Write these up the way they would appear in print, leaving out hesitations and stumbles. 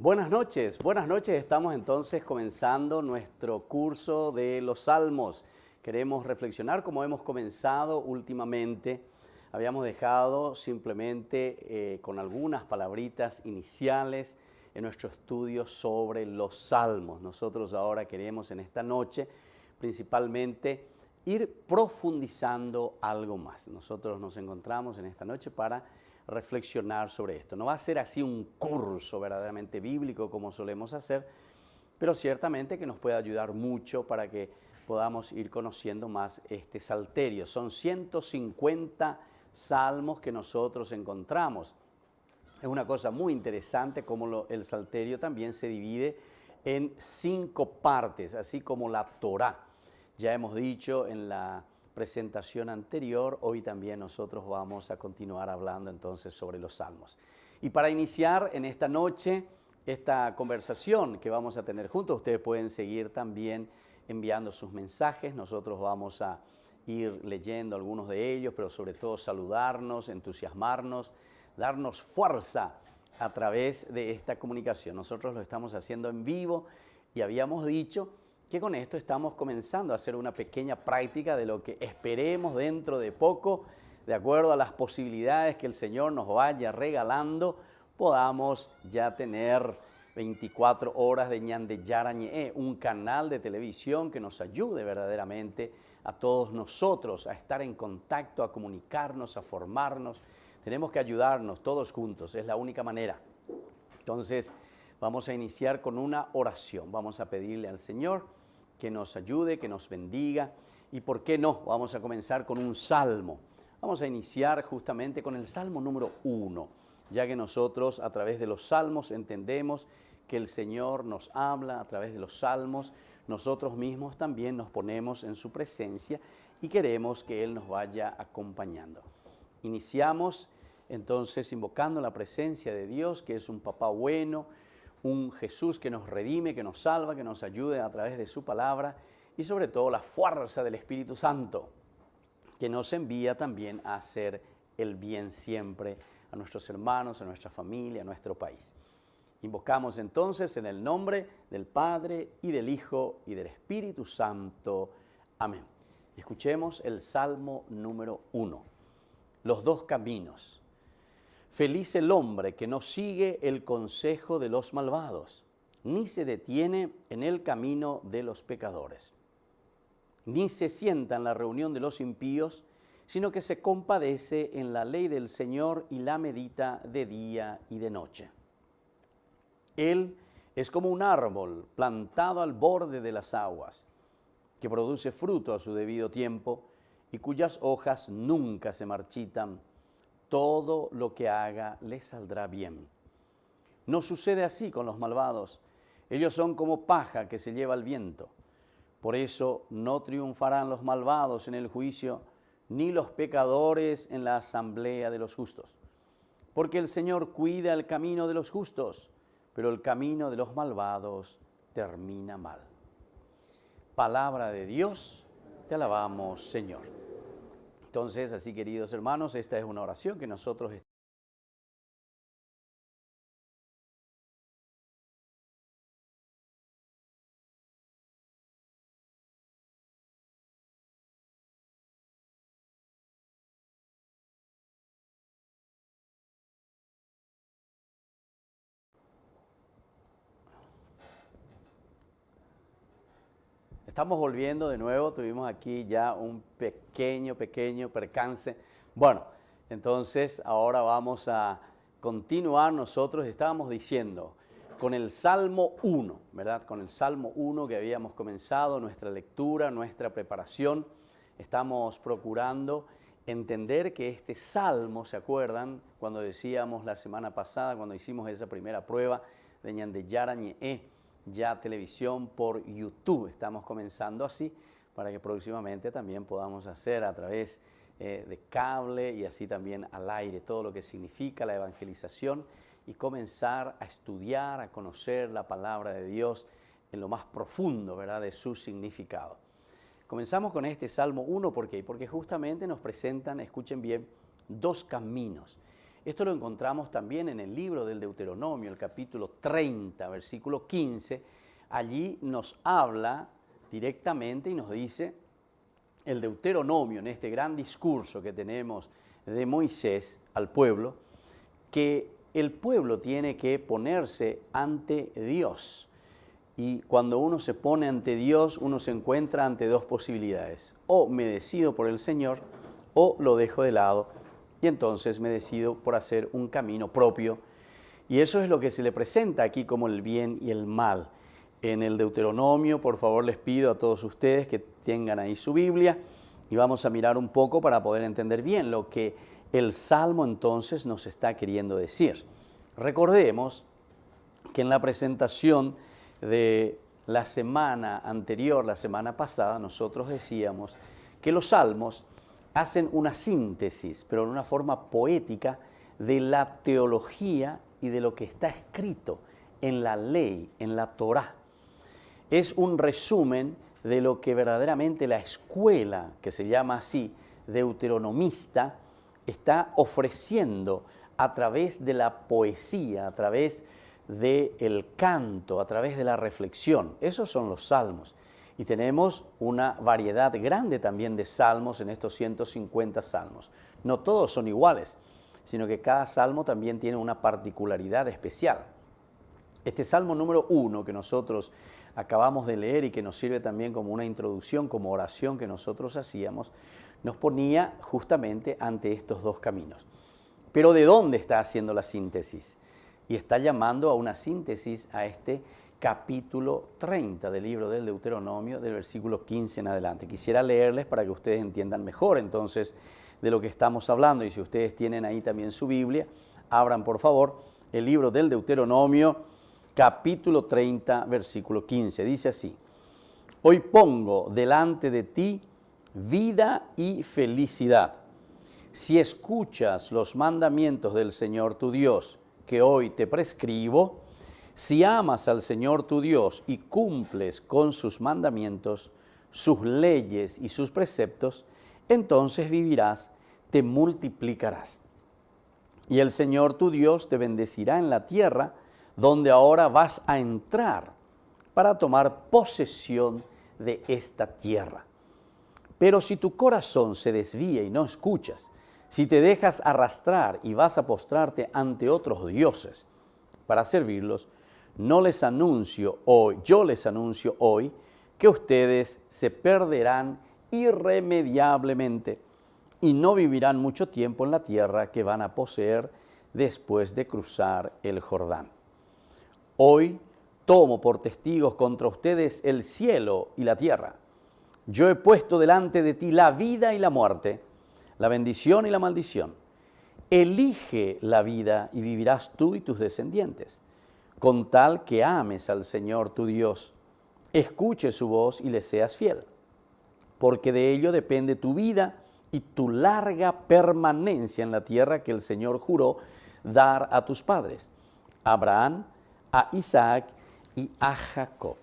Buenas noches. Estamos entonces comenzando nuestro curso de los Salmos. Queremos reflexionar como hemos comenzado últimamente. Habíamos dejado simplemente con algunas palabritas iniciales en nuestro estudio sobre los Salmos. Nosotros ahora queremos en esta noche principalmente ir profundizando algo más. Nosotros nos encontramos en esta noche para reflexionar sobre esto. No va a ser así un curso verdaderamente bíblico como solemos hacer, pero ciertamente que nos puede ayudar mucho para que podamos ir conociendo más este salterio. Son 150 salmos que nosotros encontramos. Es una cosa muy interesante cómo el salterio también se divide en 5 partes, así como la Torá. Ya hemos dicho en la presentación anterior, hoy también nosotros vamos a continuar hablando entonces sobre los salmos. Y para iniciar en esta noche esta conversación que vamos a tener juntos, ustedes pueden seguir también enviando sus mensajes. Nosotros vamos a ir leyendo algunos de ellos, pero sobre todo saludarnos, entusiasmarnos, darnos fuerza a través de esta comunicación. Nosotros lo estamos haciendo en vivo y habíamos dicho que con esto estamos comenzando a hacer una pequeña práctica de lo que esperemos dentro de poco, de acuerdo a las posibilidades que el Señor nos vaya regalando, podamos ya tener 24 horas de Ñande Yarañe, un canal de televisión que nos ayude verdaderamente a todos nosotros a estar en contacto, a comunicarnos, a formarnos. Tenemos que ayudarnos todos juntos, es la única manera. Entonces, vamos a iniciar con una oración. Vamos a pedirle al Señor que nos ayude, que nos bendiga. Y por qué no, vamos a comenzar con un salmo. Vamos a iniciar justamente con el salmo número 1, ya que nosotros a través de los salmos entendemos que el Señor nos habla a través de los salmos. Nosotros mismos también nos ponemos en su presencia y queremos que Él nos vaya acompañando. Iniciamos entonces invocando la presencia de Dios, que es un papá bueno, un Jesús que nos redime, que nos salva, que nos ayude a través de su palabra y sobre todo la fuerza del Espíritu Santo, que nos envía también a hacer el bien siempre a nuestros hermanos, a nuestra familia, a nuestro país. Invocamos entonces en el nombre del Padre y del Hijo y del Espíritu Santo. Amén. Escuchemos el Salmo número 1. Los dos caminos. Feliz el hombre que no sigue el consejo de los malvados, ni se detiene en el camino de los pecadores, ni se sienta en la reunión de los impíos, sino que se compadece en la ley del Señor y la medita de día y de noche. Él es como un árbol plantado al borde de las aguas, que produce fruto a su debido tiempo y cuyas hojas nunca se marchitan. Todo lo que haga le saldrá bien. No sucede así con los malvados. Ellos son como paja que se lleva el viento. Por eso no triunfarán los malvados en el juicio, ni los pecadores en la asamblea de los justos. Porque el Señor cuida el camino de los justos, pero el camino de los malvados termina mal. Palabra de Dios, te alabamos, Señor. Entonces, así queridos hermanos, esta es una oración que nosotros estamos volviendo de nuevo. Tuvimos aquí ya un pequeño percance. Bueno, entonces ahora vamos a continuar. Nosotros estábamos diciendo con el Salmo 1, ¿verdad? Con el Salmo 1 que habíamos comenzado nuestra lectura, nuestra preparación. Estamos procurando entender que este Salmo, ¿se acuerdan? Cuando decíamos la semana pasada, cuando hicimos esa primera prueba de Ñande Yarañe, ya televisión por YouTube. Estamos comenzando así para que próximamente también podamos hacer a través de cable y así también al aire todo lo que significa la evangelización y comenzar a estudiar, a conocer la palabra de Dios en lo más profundo, ¿verdad?, de su significado. Comenzamos con este Salmo 1, ¿por qué? Porque justamente nos presentan, escuchen bien, dos caminos. Esto lo encontramos también en el libro del Deuteronomio, el capítulo 30, versículo 15. Allí nos habla directamente y nos dice el Deuteronomio, en este gran discurso que tenemos de Moisés al pueblo, que el pueblo tiene que ponerse ante Dios. Y cuando uno se pone ante Dios, uno se encuentra ante dos posibilidades. O me decido por el Señor, o lo dejo de lado, y entonces me decido por hacer un camino propio. Y eso es lo que se le presenta aquí como el bien y el mal. En el Deuteronomio, por favor, les pido a todos ustedes que tengan ahí su Biblia, y vamos a mirar un poco para poder entender bien lo que el Salmo entonces nos está queriendo decir. Recordemos que en la presentación de la semana anterior, la semana pasada, nosotros decíamos que los salmos hacen una síntesis, pero en una forma poética, de la teología y de lo que está escrito en la ley, en la Torá. Es un resumen de lo que verdaderamente la escuela, que se llama así, deuteronomista, está ofreciendo a través de la poesía, a través del canto, a través de la reflexión. Esos son los salmos. Y tenemos una variedad grande también de salmos en estos 150 salmos. No todos son iguales, sino que cada salmo también tiene una particularidad especial. Este salmo número 1 que nosotros acabamos de leer y que nos sirve también como una introducción, como oración que nosotros hacíamos, nos ponía justamente ante estos dos caminos. Pero ¿de dónde está haciendo la síntesis? Y está llamando a una síntesis a este capítulo 30 del libro del Deuteronomio, del versículo 15 en adelante. Quisiera leerles para que ustedes entiendan mejor entonces de lo que estamos hablando. Y si ustedes tienen ahí también su Biblia, abran por favor el libro del Deuteronomio, capítulo 30, versículo 15. Dice así: Hoy pongo delante de ti vida y felicidad. Si escuchas los mandamientos del Señor tu Dios, que hoy te prescribo, si amas al Señor tu Dios y cumples con sus mandamientos, sus leyes y sus preceptos, entonces vivirás, te multiplicarás. Y el Señor tu Dios te bendecirá en la tierra donde ahora vas a entrar para tomar posesión de esta tierra. Pero si tu corazón se desvía y no escuchas, si te dejas arrastrar y vas a postrarte ante otros dioses para servirlos, yo les anuncio hoy que ustedes se perderán irremediablemente y no vivirán mucho tiempo en la tierra que van a poseer después de cruzar el Jordán. Hoy tomo por testigos contra ustedes el cielo y la tierra. Yo he puesto delante de ti la vida y la muerte, la bendición y la maldición. Elige la vida y vivirás tú y tus descendientes, con tal que ames al Señor tu Dios, escuche su voz y le seas fiel, porque de ello depende tu vida y tu larga permanencia en la tierra que el Señor juró dar a tus padres, a Abraham, a Isaac y a Jacob.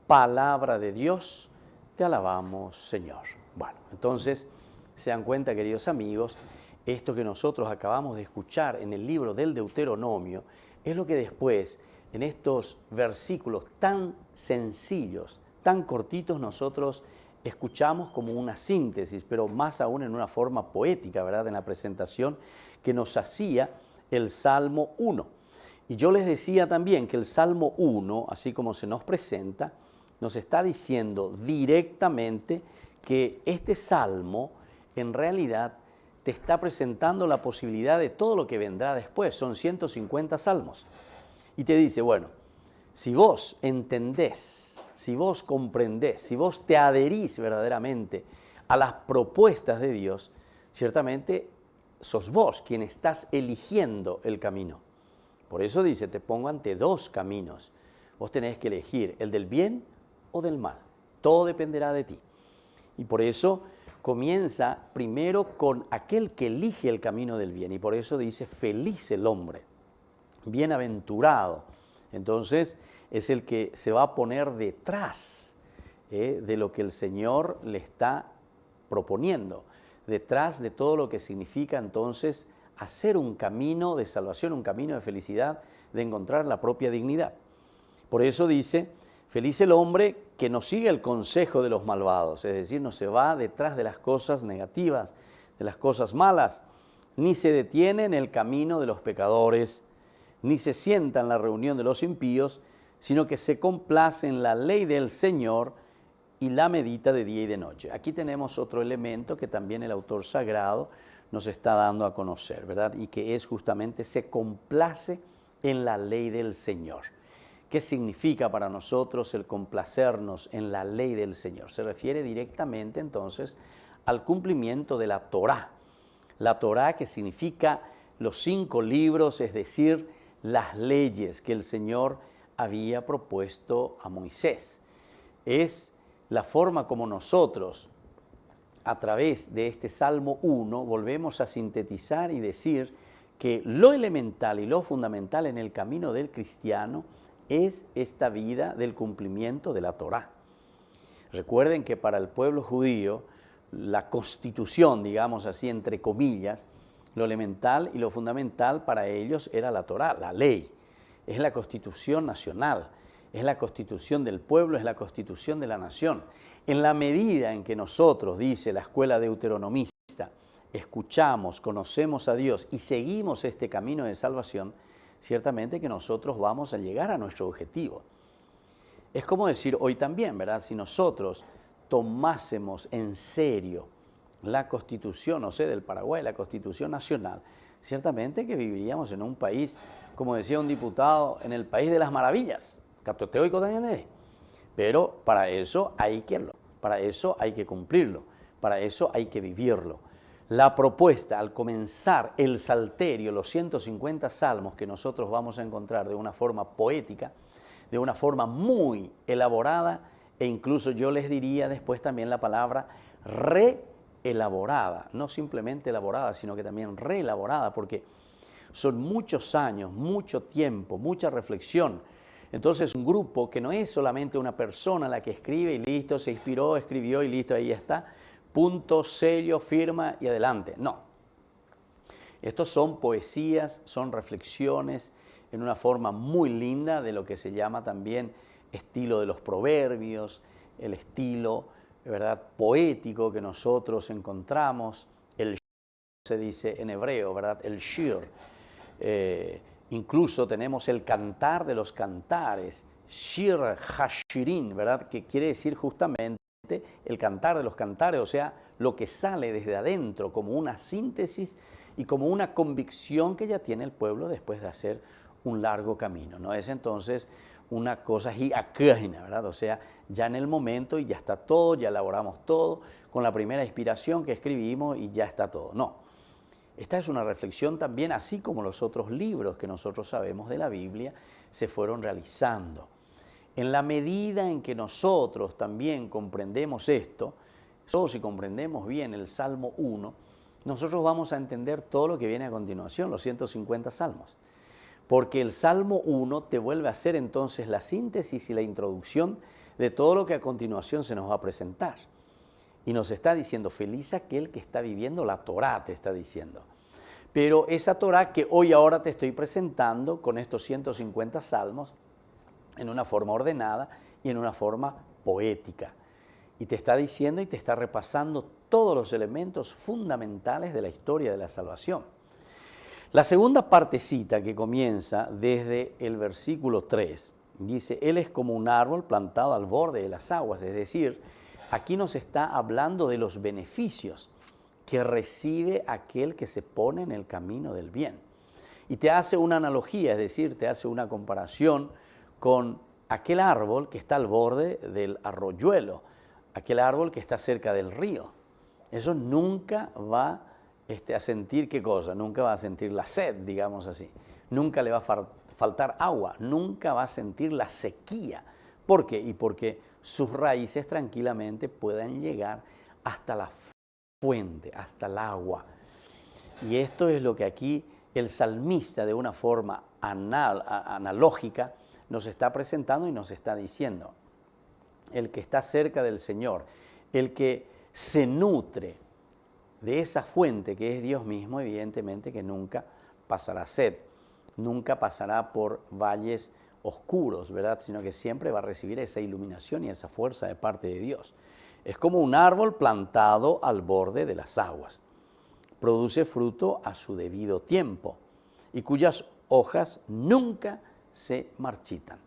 Palabra de Dios, te alabamos, Señor. Bueno, entonces, se dan cuenta, queridos amigos, esto que nosotros acabamos de escuchar en el libro del Deuteronomio es lo que después, en estos versículos tan sencillos, tan cortitos, nosotros escuchamos como una síntesis, pero más aún en una forma poética, ¿verdad?, en la presentación que nos hacía el Salmo 1. Y yo les decía también que el Salmo 1, así como se nos presenta, nos está diciendo directamente que este Salmo en realidad te está presentando la posibilidad de todo lo que vendrá después. Son 150 salmos. Y te dice, bueno, si vos entendés, si vos comprendés, si vos te adherís verdaderamente a las propuestas de Dios, ciertamente sos vos quien estás eligiendo el camino. Por eso dice, te pongo ante dos caminos. Vos tenés que elegir el del bien o del mal. Todo dependerá de ti. Y por eso comienza primero con aquel que elige el camino del bien. Y por eso dice, feliz el hombre, bienaventurado. Entonces es el que se va a poner detrás de lo que el Señor le está proponiendo, detrás de todo lo que significa entonces hacer un camino de salvación, un camino de felicidad, de encontrar la propia dignidad. Por eso dice, feliz el hombre que no sigue el consejo de los malvados, es decir, no se va detrás de las cosas negativas, de las cosas malas, ni se detiene en el camino de los pecadores, ni se sienta en la reunión de los impíos, sino que se complace en la ley del Señor y la medita de día y de noche. Aquí tenemos otro elemento que también el autor sagrado nos está dando a conocer, ¿verdad? Y que es justamente se complace en la ley del Señor. ¿Qué significa para nosotros el complacernos en la ley del Señor? Se refiere directamente entonces al cumplimiento de la Torá. La Torá, que significa los 5 libros, es decir, las leyes que el Señor había propuesto a Moisés. Es la forma como nosotros, a través de este Salmo 1, volvemos a sintetizar y decir que lo elemental y lo fundamental en el camino del cristiano es esta vida del cumplimiento de la Torá. Recuerden que para el pueblo judío, la constitución, digamos así, entre comillas, lo elemental y lo fundamental para ellos era la Torá, la ley. Es la constitución nacional, es la constitución del pueblo, es la constitución de la nación. En la medida en que nosotros, dice la escuela deuteronomista, escuchamos, conocemos a Dios y seguimos este camino de salvación, ciertamente que nosotros vamos a llegar a nuestro objetivo. Es como decir hoy también, ¿verdad? Si nosotros tomásemos en serio la Constitución, no sé, del Paraguay, la Constitución Nacional, ciertamente que viviríamos en un país, como decía un diputado, en el país de las maravillas. Pero para eso hay que hacerlo, para eso hay que cumplirlo, para eso hay que vivirlo. La propuesta al comenzar el salterio, los 150 salmos que nosotros vamos a encontrar de una forma poética, de una forma muy elaborada, e incluso yo les diría después también la palabra reelaborada, no simplemente elaborada, sino que también reelaborada, porque son muchos años, mucho tiempo, mucha reflexión. Entonces un grupo que no es solamente una persona la que escribe y listo, se inspiró, escribió y listo, ahí está, punto, sello, firma y adelante. No. Estos son poesías, son reflexiones en una forma muy linda de lo que se llama también estilo de los proverbios, el estilo, ¿verdad?, poético que nosotros encontramos, el se dice en hebreo, ¿verdad?, el shir. Incluso tenemos el cantar de los cantares, shir hashirin, ¿verdad?, que quiere decir justamente el cantar de los cantares, o sea, lo que sale desde adentro como una síntesis y como una convicción que ya tiene el pueblo después de hacer un largo camino. No es entonces una cosa hiacágina, ¿verdad? O sea, ya en el momento y ya está todo, ya elaboramos todo, con la primera inspiración que escribimos y ya está todo. No. Esta es una reflexión también, así como los otros libros que nosotros sabemos de la Biblia se fueron realizando. En la medida en que nosotros también comprendemos esto, solo si comprendemos bien el Salmo 1, nosotros vamos a entender todo lo que viene a continuación, los 150 salmos. Porque el Salmo 1 te vuelve a hacer entonces la síntesis y la introducción de todo lo que a continuación se nos va a presentar. Y nos está diciendo, feliz aquel que está viviendo la Torá, te está diciendo. Pero esa Torá que hoy ahora te estoy presentando con estos 150 salmos en una forma ordenada y en una forma poética. Y te está diciendo y te está repasando todos los elementos fundamentales de la historia de la salvación. La segunda partecita que comienza desde el versículo 3, dice, Él es como un árbol plantado al borde de las aguas, es decir, aquí nos está hablando de los beneficios que recibe aquel que se pone en el camino del bien. Y te hace una analogía, es decir, te hace una comparación con aquel árbol que está al borde del arroyuelo, aquel árbol que está cerca del río. Eso nunca va a sentir, ¿qué cosa? Nunca va a sentir la sed, digamos así. Nunca le va a faltar agua, nunca va a sentir la sequía. ¿Por qué? Y porque sus raíces tranquilamente puedan llegar hasta la fuente, hasta el agua. Y esto es lo que aquí el salmista de una forma analógica nos está presentando y nos está diciendo. El que está cerca del Señor, el que se nutre de esa fuente que es Dios mismo, evidentemente que nunca pasará sed, nunca pasará por valles oscuros, ¿verdad? Sino que siempre va a recibir esa iluminación y esa fuerza de parte de Dios. Es como un árbol plantado al borde de las aguas. Produce fruto a su debido tiempo y cuyas hojas nunca se marchitan.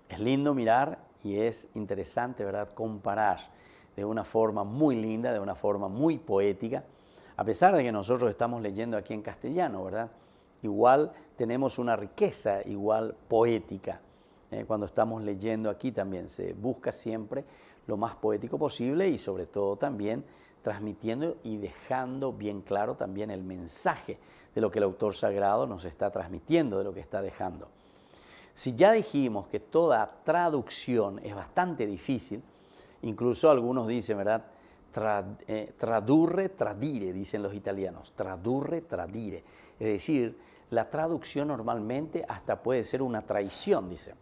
Es lindo mirar y es interesante, ¿verdad?, comparar de una forma muy linda, de una forma muy poética, a pesar de que nosotros estamos leyendo aquí en castellano, ¿verdad? Igual tenemos una riqueza igual poética. Cuando estamos leyendo aquí también se busca siempre lo más poético posible y sobre todo también transmitiendo y dejando bien claro también el mensaje de lo que el autor sagrado nos está transmitiendo, de lo que está dejando. Si ya dijimos que toda traducción es bastante difícil, incluso algunos dicen, ¿verdad? Tradurre, tradire, dicen los italianos, tradurre, tradire. Es decir, la traducción normalmente hasta puede ser una traición, dice.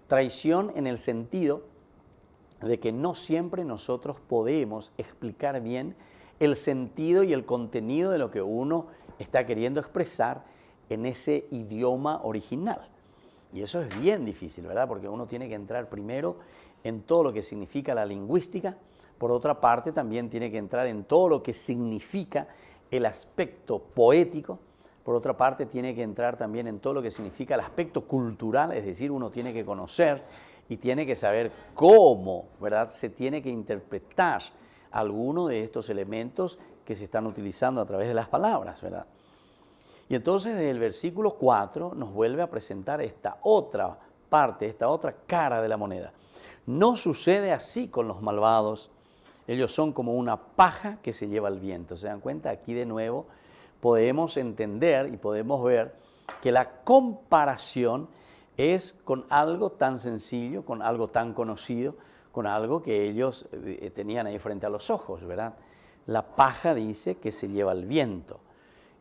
Traición en el sentido de que no siempre nosotros podemos explicar bien el sentido y el contenido de lo que uno está queriendo expresar en ese idioma original. Y eso es bien difícil, ¿verdad? Porque uno tiene que entrar primero en todo lo que significa la lingüística, por otra parte también tiene que entrar en todo lo que significa el aspecto poético, por otra parte tiene que entrar también en todo lo que significa el aspecto cultural, es decir, uno tiene que conocer y tiene que saber cómo, ¿verdad?, se tiene que interpretar alguno de estos elementos que se están utilizando a través de las palabras, ¿verdad? Y entonces desde el versículo 4 nos vuelve a presentar esta otra parte, esta otra cara de la moneda. No sucede así con los malvados, ellos son como una paja que se lleva el viento. ¿Se dan cuenta? Aquí de nuevo podemos entender y podemos ver que la comparación es con algo tan sencillo, con algo tan conocido, con algo que ellos tenían ahí frente a los ojos, ¿verdad? La paja dice que se lleva el viento.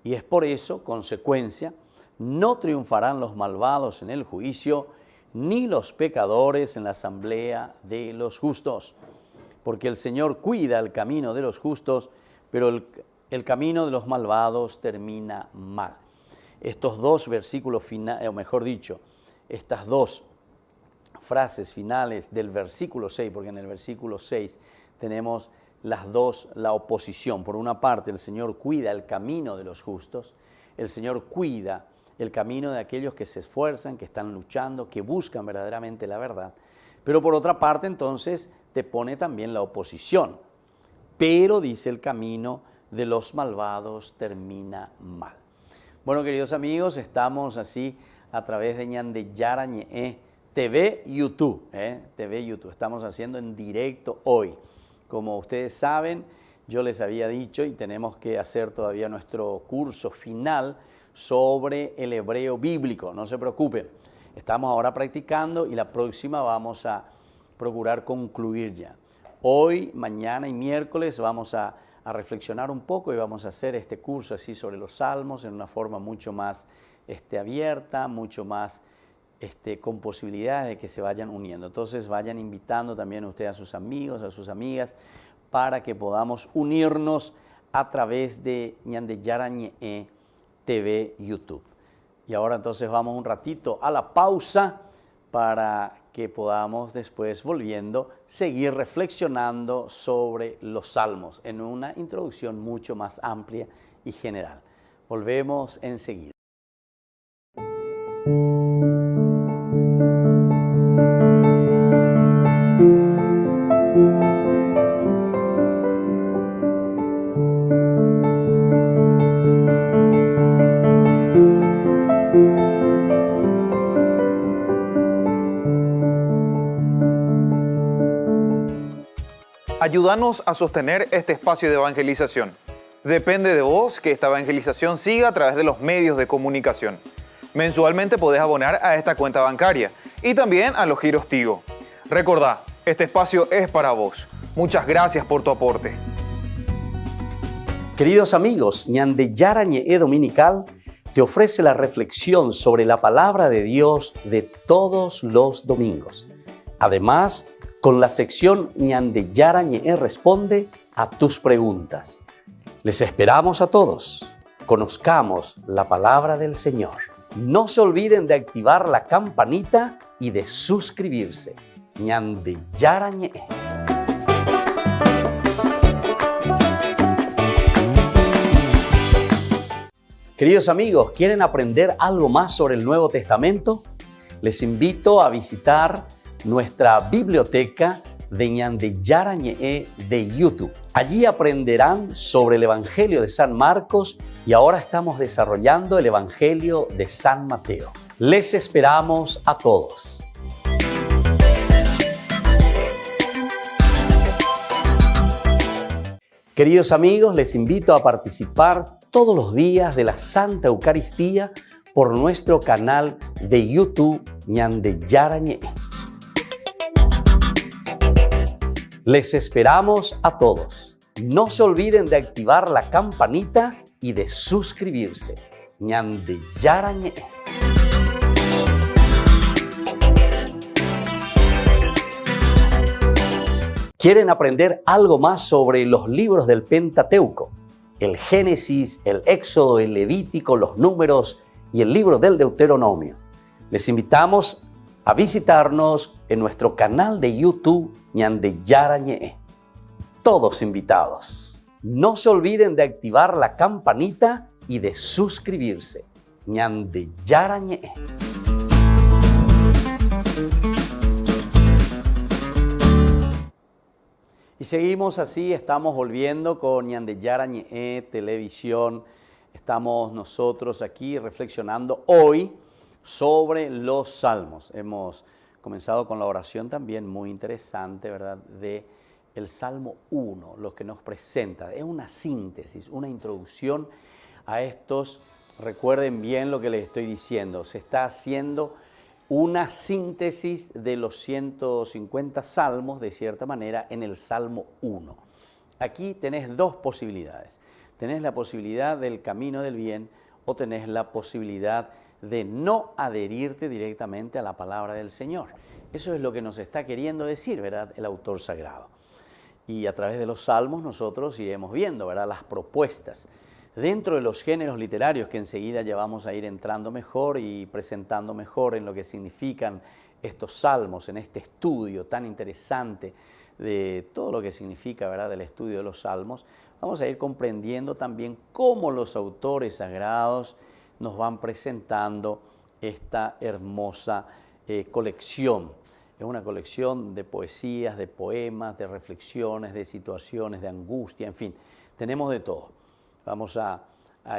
Y es por eso, consecuencia, no triunfarán los malvados en el juicio, ni los pecadores en la asamblea de los justos. Porque el Señor cuida el camino de los justos, pero el camino de los malvados termina mal. Estos dos versículos finales, o mejor dicho, estas dos frases finales del versículo 6, porque en el versículo 6 tenemos las dos, la oposición. Por una parte, el Señor cuida el camino de los justos, el Señor cuida el camino de aquellos que se esfuerzan, que están luchando, que buscan verdaderamente la verdad. Pero por otra parte, entonces, te pone también la oposición. Pero, dice, el camino de los malvados termina mal. Bueno, queridos amigos, estamos así a través de Ñandeyara Ñe'e TV YouTube. TV YouTube. Estamos haciendo en directo hoy. Como ustedes saben, yo les había dicho y tenemos que hacer todavía nuestro curso final sobre el hebreo bíblico. No se preocupen, estamos ahora practicando y la próxima vamos a procurar concluir ya. Hoy, mañana y miércoles vamos a reflexionar un poco y vamos a hacer este curso así sobre los salmos en una forma mucho más abierta, mucho más con posibilidades de que se vayan uniendo. Entonces vayan invitando también ustedes a sus amigos, a sus amigas, para que podamos unirnos a través de Ñandeyara Ñe'e TV YouTube. Y ahora entonces vamos un ratito a la pausa para que podamos después, volviendo, seguir reflexionando sobre los salmos en una introducción mucho más amplia y general. Volvemos enseguida. Ayúdanos a sostener este espacio de evangelización. Depende de vos que esta evangelización siga a través de los medios de comunicación. Mensualmente podés abonar a esta cuenta bancaria y también a los giros Tigo. Recordá, este espacio es para vos. Muchas gracias por tu aporte. Queridos amigos, Ñandeyara Ñe'e Dominical te ofrece la reflexión sobre la palabra de Dios de todos los domingos. Además, con la sección Ñandeyara Ñe'e responde a tus preguntas. Les esperamos a todos. Conozcamos la palabra del Señor. No se olviden de activar la campanita y de suscribirse. Ñande Yarañe. Queridos amigos, ¿quieren aprender algo más sobre el Nuevo Testamento? Les invito a visitar nuestra biblioteca de Ñande Yarañe de YouTube. Allí aprenderán sobre el Evangelio de San Marcos y ahora estamos desarrollando el Evangelio de San Mateo. Les esperamos a todos. Queridos amigos, les invito a participar todos los días de la Santa Eucaristía por nuestro canal de YouTube Ñande Yarañe. Les esperamos a todos. No se olviden de activar la campanita y de suscribirse. Ñande Yarañe. ¿Quieren aprender algo más sobre los libros del Pentateuco? El Génesis, el Éxodo, el Levítico, los Números y el libro del Deuteronomio. Les invitamos a visitarnos en nuestro canal de YouTube Ñande Yarañe. Todos invitados. No se olviden de activar la campanita y de suscribirse. Ñande Yarañe. Y seguimos así, estamos volviendo con Ñande Yarañe Televisión. Estamos nosotros aquí reflexionando hoy sobre los Salmos. Hemos comenzado con la oración también muy interesante, ¿verdad? De el Salmo 1, lo que nos presenta. Es una síntesis, una introducción a estos. Recuerden bien lo que les estoy diciendo. Se está haciendo una síntesis de los 150 salmos, de cierta manera, en el Salmo 1. Aquí tenés dos posibilidades. Tenés la posibilidad del camino del bien o tenés la posibilidad de no adherirte directamente a la palabra del Señor. Eso es lo que nos está queriendo decir, ¿verdad?, el autor sagrado. Y a través de los salmos nosotros iremos viendo, ¿verdad?, las propuestas. Dentro de los géneros literarios que enseguida ya vamos a ir entrando mejor y presentando mejor en lo que significan estos salmos, en este estudio tan interesante de todo lo que significa, ¿verdad?, el estudio de los salmos, vamos a ir comprendiendo también cómo los autores sagrados nos van presentando esta hermosa colección. Es una colección de poesías, de poemas, de reflexiones, de situaciones, de angustia, en fin, tenemos de todo. Vamos a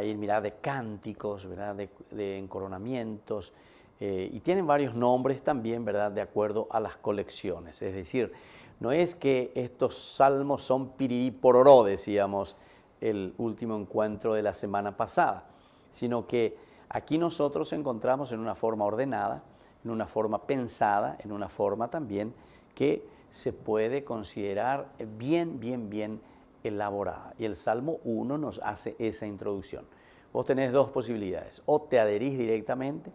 ir, mirar de cánticos, ¿verdad?, de encoronamientos, y tienen varios nombres también, ¿verdad?, de acuerdo a las colecciones. Es decir, no es que estos salmos son pirirí pororó, decíamos el último encuentro de la semana pasada, sino que aquí nosotros encontramos en una forma ordenada, en una forma pensada, en una forma también que se puede considerar bien elaborada. Y el Salmo 1 nos hace esa introducción. Vos tenés dos posibilidades. O te adherís directamente,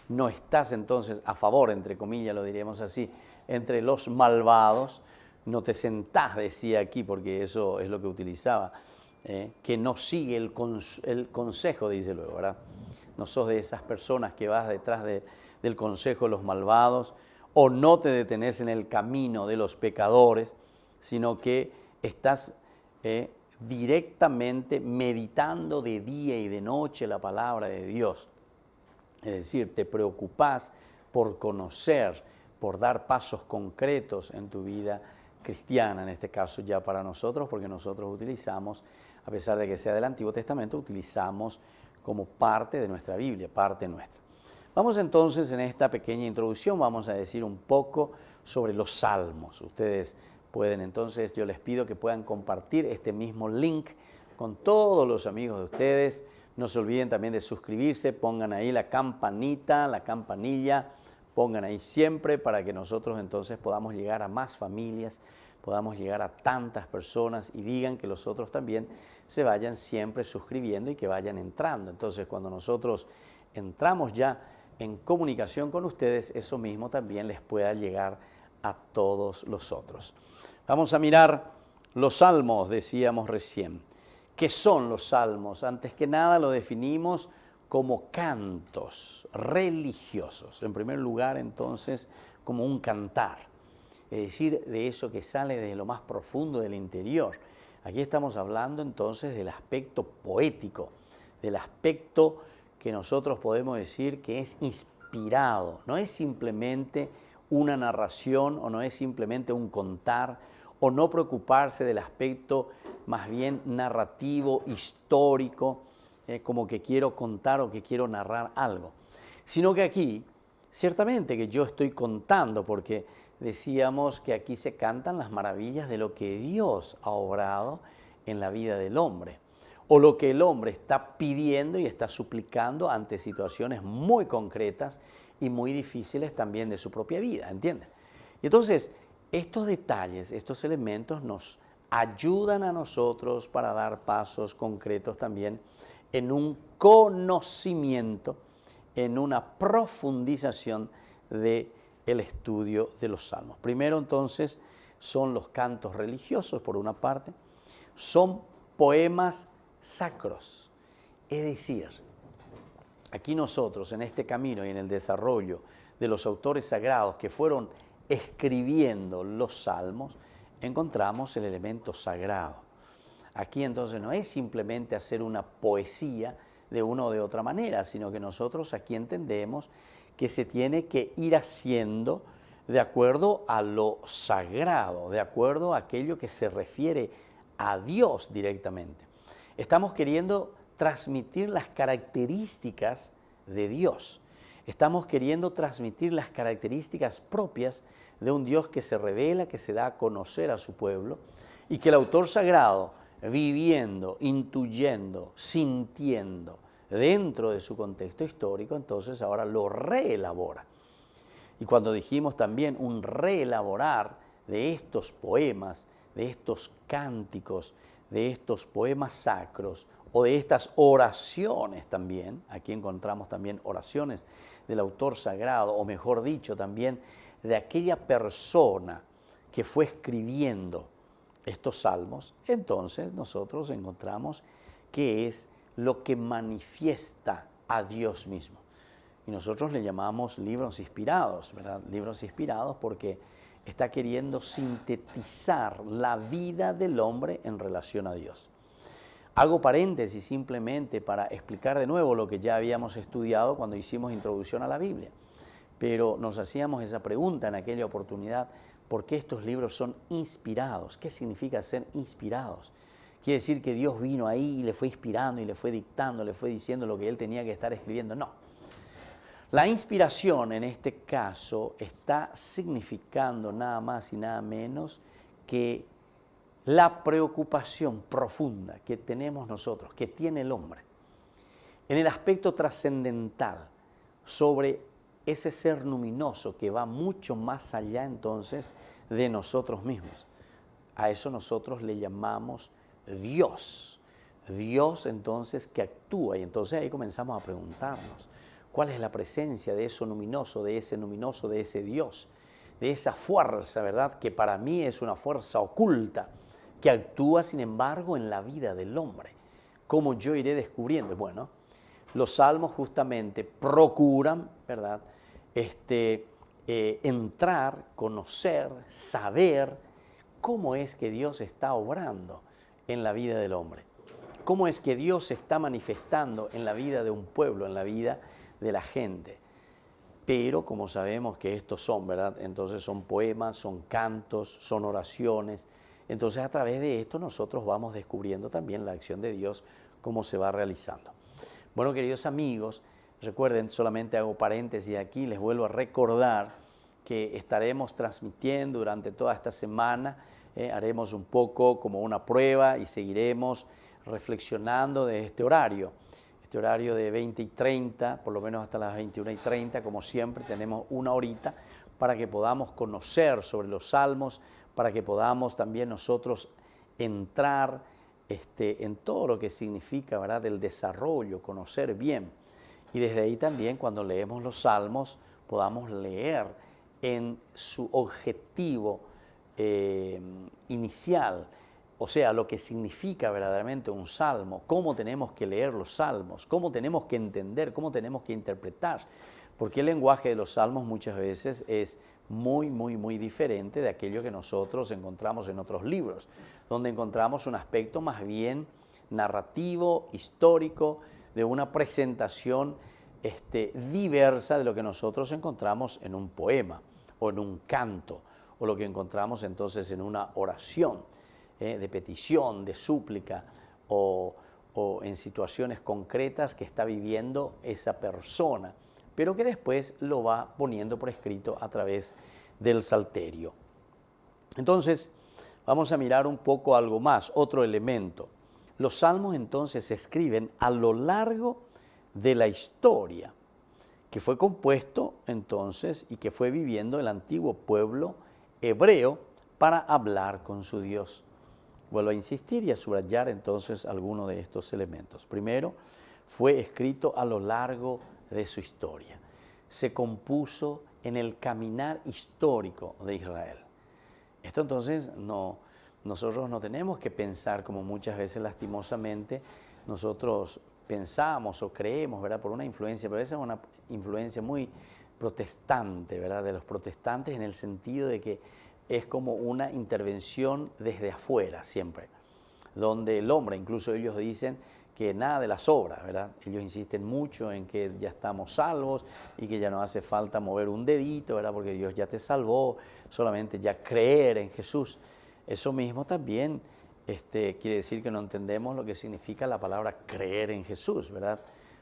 no estás entonces a favor, entre comillas, lo diríamos así, entre los malvados, no te sentás, decía aquí, porque eso es lo que utilizaba, que no sigue el consejo, dice luego, ¿verdad? No sos de esas personas que vas detrás del consejo de los malvados, o no te detenés en el camino de los pecadores, sino que estás directamente meditando de día y de noche la palabra de Dios. Es decir, te preocupás por conocer, por dar pasos concretos en tu vida cristiana, en este caso ya para nosotros, porque nosotros utilizamos, a pesar de que sea del Antiguo Testamento, utilizamos como parte de nuestra Biblia, parte nuestra. Vamos entonces en esta pequeña introducción, vamos a decir un poco sobre los salmos. Ustedes pueden entonces, yo les pido que puedan compartir este mismo link con todos los amigos de ustedes. No se olviden también de suscribirse, pongan ahí la campanita, la campanilla, pongan ahí siempre para que nosotros entonces podamos llegar a más familias, podamos llegar a tantas personas y digan que los otros también se vayan siempre suscribiendo y que vayan entrando. Entonces, cuando nosotros entramos ya en comunicación con ustedes, eso mismo también les pueda llegar a todos los otros. Vamos a mirar los salmos, decíamos recién. ¿Qué son los salmos? Antes que nada lo definimos como cantos religiosos. En primer lugar, entonces, como un cantar, es decir, de eso que sale desde lo más profundo del interior. Aquí estamos hablando entonces del aspecto poético, del aspecto que nosotros podemos decir que es inspirado. No es simplemente una narración o no es simplemente un contar o no preocuparse del aspecto más bien narrativo, histórico, como que quiero contar o que quiero narrar algo. Sino que aquí, ciertamente que yo estoy contando, porque decíamos que aquí se cantan las maravillas de lo que Dios ha obrado en la vida del hombre, o lo que el hombre está pidiendo y está suplicando ante situaciones muy concretas y muy difíciles también de su propia vida, ¿entienden? Y entonces, estos detalles, estos elementos nos ayudan a nosotros para dar pasos concretos también en un conocimiento, en una profundización del estudio de los salmos. Primero entonces son los cantos religiosos, por una parte, son poemas sacros, es decir, aquí nosotros en este camino y en el desarrollo de los autores sagrados que fueron escribiendo los salmos, encontramos el elemento sagrado. Aquí entonces no es simplemente hacer una poesía de una o de otra manera, sino que nosotros aquí entendemos que se tiene que ir haciendo de acuerdo a lo sagrado, de acuerdo a aquello que se refiere a Dios directamente. Estamos queriendo transmitir las características de Dios. Estamos queriendo transmitir las características propias de un Dios que se revela, que se da a conocer a su pueblo y que el autor sagrado, viviendo, intuyendo, sintiendo dentro de su contexto histórico, entonces ahora lo reelabora. Y cuando dijimos también un reelaborar de estos poemas, de estos cánticos, de estos poemas sacros o de estas oraciones también, aquí encontramos también oraciones del autor sagrado, o mejor dicho también de aquella persona que fue escribiendo estos salmos, entonces nosotros encontramos que es lo que manifiesta a Dios mismo. Y nosotros le llamamos libros inspirados, ¿verdad? Libros inspirados porque está queriendo sintetizar la vida del hombre en relación a Dios. Hago paréntesis simplemente para explicar de nuevo lo que ya habíamos estudiado cuando hicimos introducción a la Biblia. Pero nos hacíamos esa pregunta en aquella oportunidad, ¿por qué estos libros son inspirados? ¿Qué significa ser inspirados? ¿Quiere decir que Dios vino ahí y le fue inspirando y le fue dictando, le fue diciendo lo que él tenía que estar escribiendo? No. La inspiración en este caso está significando nada más y nada menos que la preocupación profunda que tenemos nosotros, que tiene el hombre, en el aspecto trascendental sobre ese ser luminoso que va mucho más allá entonces de nosotros mismos. A eso nosotros le llamamos Dios. Dios entonces que actúa y entonces ahí comenzamos a preguntarnos cuál es la presencia de eso luminoso, de ese Dios, de esa fuerza, ¿verdad? Que para mí es una fuerza oculta que actúa sin embargo en la vida del hombre. ¿Cómo yo iré descubriendo? Bueno, los salmos justamente procuran, ¿verdad? Entrar, conocer, saber cómo es que Dios está obrando en la vida del hombre, cómo es que Dios se está manifestando en la vida de un pueblo, en la vida de la gente. Pero como sabemos que estos son, ¿verdad? Entonces son poemas, son cantos, son oraciones. Entonces a través de esto nosotros vamos descubriendo también la acción de Dios, cómo se va realizando. Bueno, queridos amigos, recuerden, solamente hago paréntesis aquí, les vuelvo a recordar que estaremos transmitiendo durante toda esta semana, haremos un poco como una prueba y seguiremos reflexionando de este horario de 20 y 30, por lo menos hasta las 21 y 30, como siempre, tenemos una horita para que podamos conocer sobre los salmos, para que podamos también nosotros entrar en todo lo que significa, ¿verdad?, el desarrollo, conocer bien. Y desde ahí también, cuando leemos los salmos, podamos leer en su objetivo inicial, O sea, lo que significa verdaderamente un salmo, cómo tenemos que leer los salmos, cómo tenemos que entender, cómo tenemos que interpretar. Porque el lenguaje de los salmos muchas veces es muy diferente de aquello que nosotros encontramos en otros libros, donde encontramos un aspecto más bien narrativo, histórico, de una presentación diversa de lo que nosotros encontramos en un poema o en un canto, o lo que encontramos entonces en una oración de petición, de súplica, o en situaciones concretas que está viviendo esa persona, pero que después lo va poniendo por escrito a través del salterio. Entonces, vamos a mirar un poco algo más, otro elemento. Los salmos entonces se escriben a lo largo de la historia, que fue compuesto entonces y que fue viviendo el antiguo pueblo hebreo para hablar con su Dios. Vuelvo a insistir y a subrayar entonces algunos de estos elementos. Primero, fue escrito a lo largo de su historia. Se compuso en el caminar histórico de Israel. Esto entonces nosotros no tenemos que pensar como muchas veces lastimosamente nosotros pensamos o creemos, ¿verdad? Por una influencia, pero esa es una influencia muy protestante, ¿verdad? De los protestantes en el sentido de que es como una intervención desde afuera siempre, donde el hombre, incluso ellos dicen que nada de las obras, ¿verdad? Ellos insisten mucho en que ya estamos salvos y que ya no hace falta mover un dedito, ¿verdad? Porque Dios ya te salvó, solamente ya creer en Jesús. Eso mismo también quiere decir que no entendemos lo que significa la palabra creer en Jesús, ¿verdad?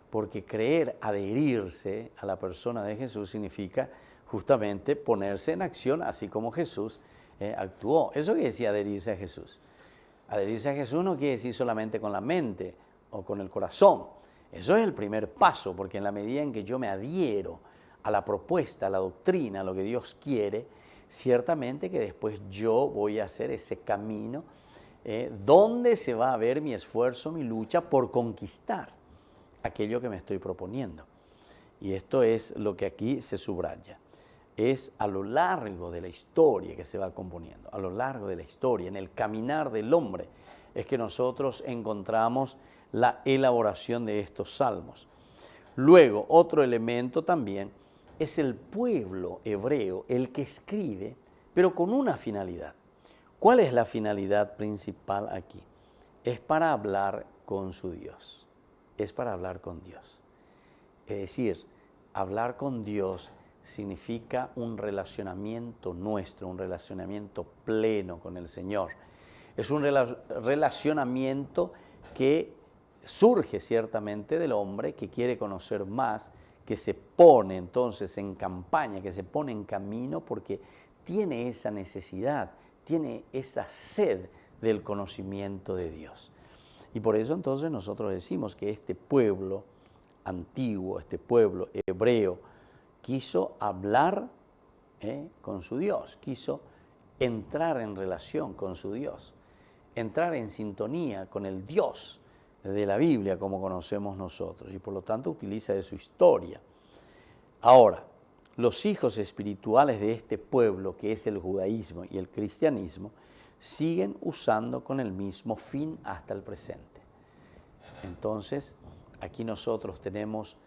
Porque creer, adherirse a la persona de Jesús significa justamente ponerse en acción así como Jesús actuó. Eso quiere decir adherirse a Jesús. Adherirse a Jesús no quiere decir solamente con la mente o con el corazón. Eso es el primer paso, porque en la medida en que yo me adhiero a la propuesta, a la doctrina, a lo que Dios quiere, ciertamente que después yo voy a hacer ese camino donde se va a ver mi esfuerzo, mi lucha por conquistar aquello que me estoy proponiendo. Y esto es lo que aquí se subraya. Es a lo largo de la historia que se va componiendo, a lo largo de la historia, en el caminar del hombre, es que nosotros encontramos la elaboración de estos salmos. Luego, otro elemento también es el pueblo hebreo el que escribe, pero con una finalidad. ¿Cuál es la finalidad principal aquí? Es para hablar con su Dios, es para hablar con Dios. Es decir, hablar con Dios significa un relacionamiento nuestro, un relacionamiento pleno con el Señor. Es un relacionamiento que surge ciertamente del hombre que quiere conocer más, que se pone entonces en campaña, que se pone en camino porque tiene esa necesidad, tiene esa sed del conocimiento de Dios. Y por eso entonces nosotros decimos que este pueblo antiguo, este pueblo hebreo, quiso hablar con su Dios, quiso entrar en relación con su Dios, entrar en sintonía con el Dios de la Biblia como conocemos nosotros, y por lo tanto utiliza de su historia. Ahora, los hijos espirituales de este pueblo, que es el judaísmo y el cristianismo, siguen usando con el mismo fin hasta el presente. Entonces, aquí nosotros tenemos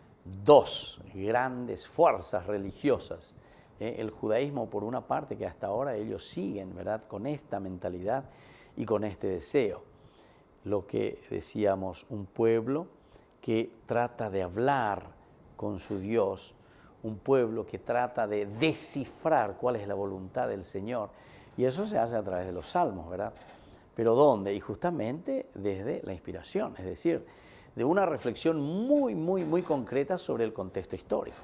dos grandes fuerzas religiosas. El judaísmo, por una parte, que hasta ahora ellos siguen, ¿verdad?, con esta mentalidad y con este deseo. Lo que decíamos, un pueblo que trata de hablar con su Dios, un pueblo que trata de descifrar cuál es la voluntad del Señor. Y eso se hace a través de los salmos, ¿verdad? ¿Pero dónde? Y justamente desde la inspiración, es decir, de una reflexión muy concreta sobre el contexto histórico.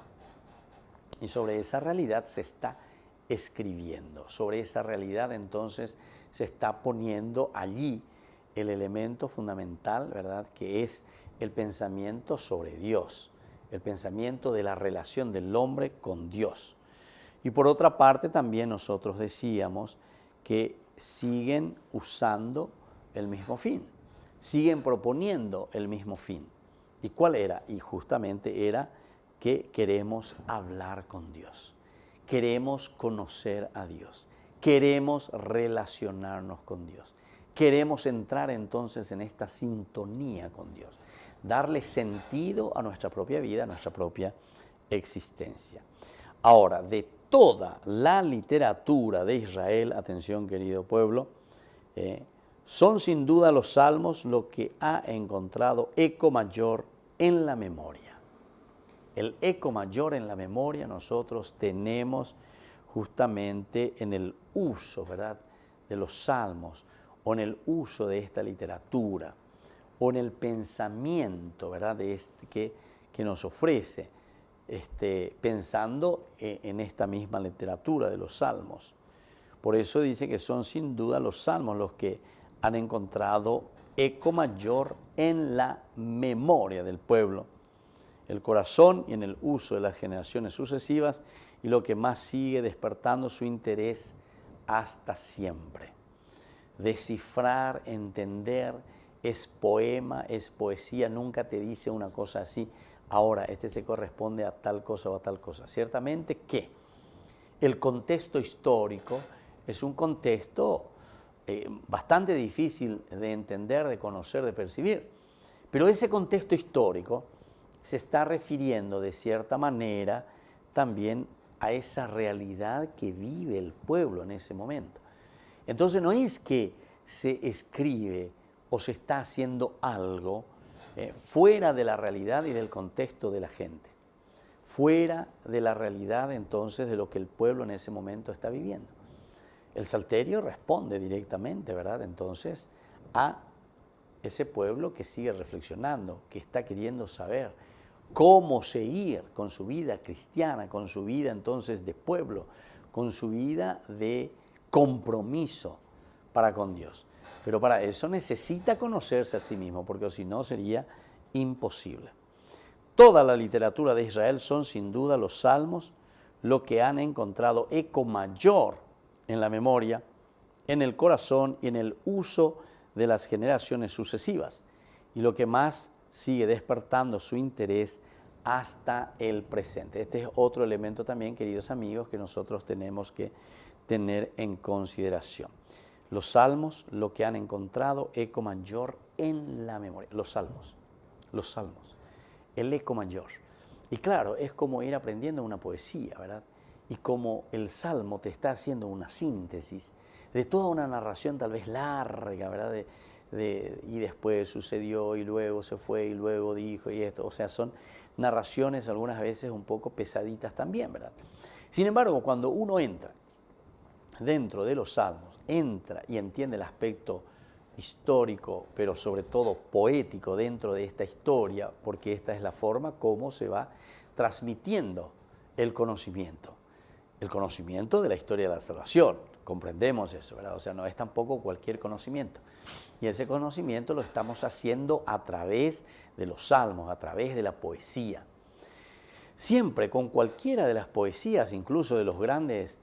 Y sobre esa realidad se está escribiendo, sobre esa realidad entonces se está poniendo allí el elemento fundamental, ¿verdad?, que es el pensamiento sobre Dios, el pensamiento de la relación del hombre con Dios. Y por otra parte también nosotros decíamos que siguen usando el mismo fin, siguen proponiendo el mismo fin. ¿Y cuál era? Y justamente era que queremos hablar con Dios, queremos conocer a Dios, queremos relacionarnos con Dios, queremos entrar entonces en esta sintonía con Dios, darle sentido a nuestra propia vida, a nuestra propia existencia. Ahora, de toda la literatura de Israel, atención querido pueblo, son sin duda los salmos lo que ha encontrado eco mayor en la memoria. El eco mayor en la memoria nosotros tenemos justamente en el uso, ¿verdad?, de los salmos, o en el uso de esta literatura, o en el pensamiento, ¿verdad?, de que nos ofrece, pensando en esta misma literatura de los salmos. Por eso dice que son sin duda los salmos los que han encontrado eco mayor en la memoria del pueblo, el corazón y en el uso de las generaciones sucesivas, y lo que más sigue despertando su interés hasta siempre. Descifrar, entender, es poema, es poesía, nunca te dice una cosa así, ahora se corresponde a tal cosa o a tal cosa. Ciertamente que el contexto histórico es un contexto bastante difícil de entender, de conocer, de percibir, pero ese contexto histórico se está refiriendo de cierta manera también a esa realidad que vive el pueblo en ese momento. Entonces no es que se escribe o se está haciendo algo fuera de la realidad y del contexto de la gente, fuera de la realidad entonces de lo que el pueblo en ese momento está viviendo. El Salterio responde directamente, ¿verdad?, entonces a ese pueblo que sigue reflexionando, que está queriendo saber cómo seguir con su vida cristiana, con su vida entonces de pueblo, con su vida de compromiso para con Dios. Pero para eso necesita conocerse a sí mismo, porque si no sería imposible. Toda la literatura de Israel son sin duda los salmos lo que han encontrado eco mayor en la memoria, en el corazón y en el uso de las generaciones sucesivas, y lo que más sigue despertando su interés hasta el presente. Este es otro elemento también, queridos amigos, que nosotros tenemos que tener en consideración. Los salmos, lo que han encontrado eco mayor en la memoria. Los salmos, el eco mayor. Y claro, es como ir aprendiendo una poesía, ¿verdad? Y como el salmo te está haciendo una síntesis de toda una narración tal vez larga, ¿verdad?, y después sucedió, y luego se fue, y luego dijo, y esto. O sea, son narraciones algunas veces un poco pesaditas también, ¿verdad? Sin embargo, cuando uno entra dentro de los salmos, entra y entiende el aspecto histórico, pero sobre todo poético dentro de esta historia, porque esta es la forma como se va transmitiendo el conocimiento de la historia de la salvación. Comprendemos eso, ¿verdad? O sea, no es tampoco cualquier conocimiento. Y ese conocimiento lo estamos haciendo a través de los salmos, a través de la poesía. Siempre con cualquiera de las poesías, incluso de los grandes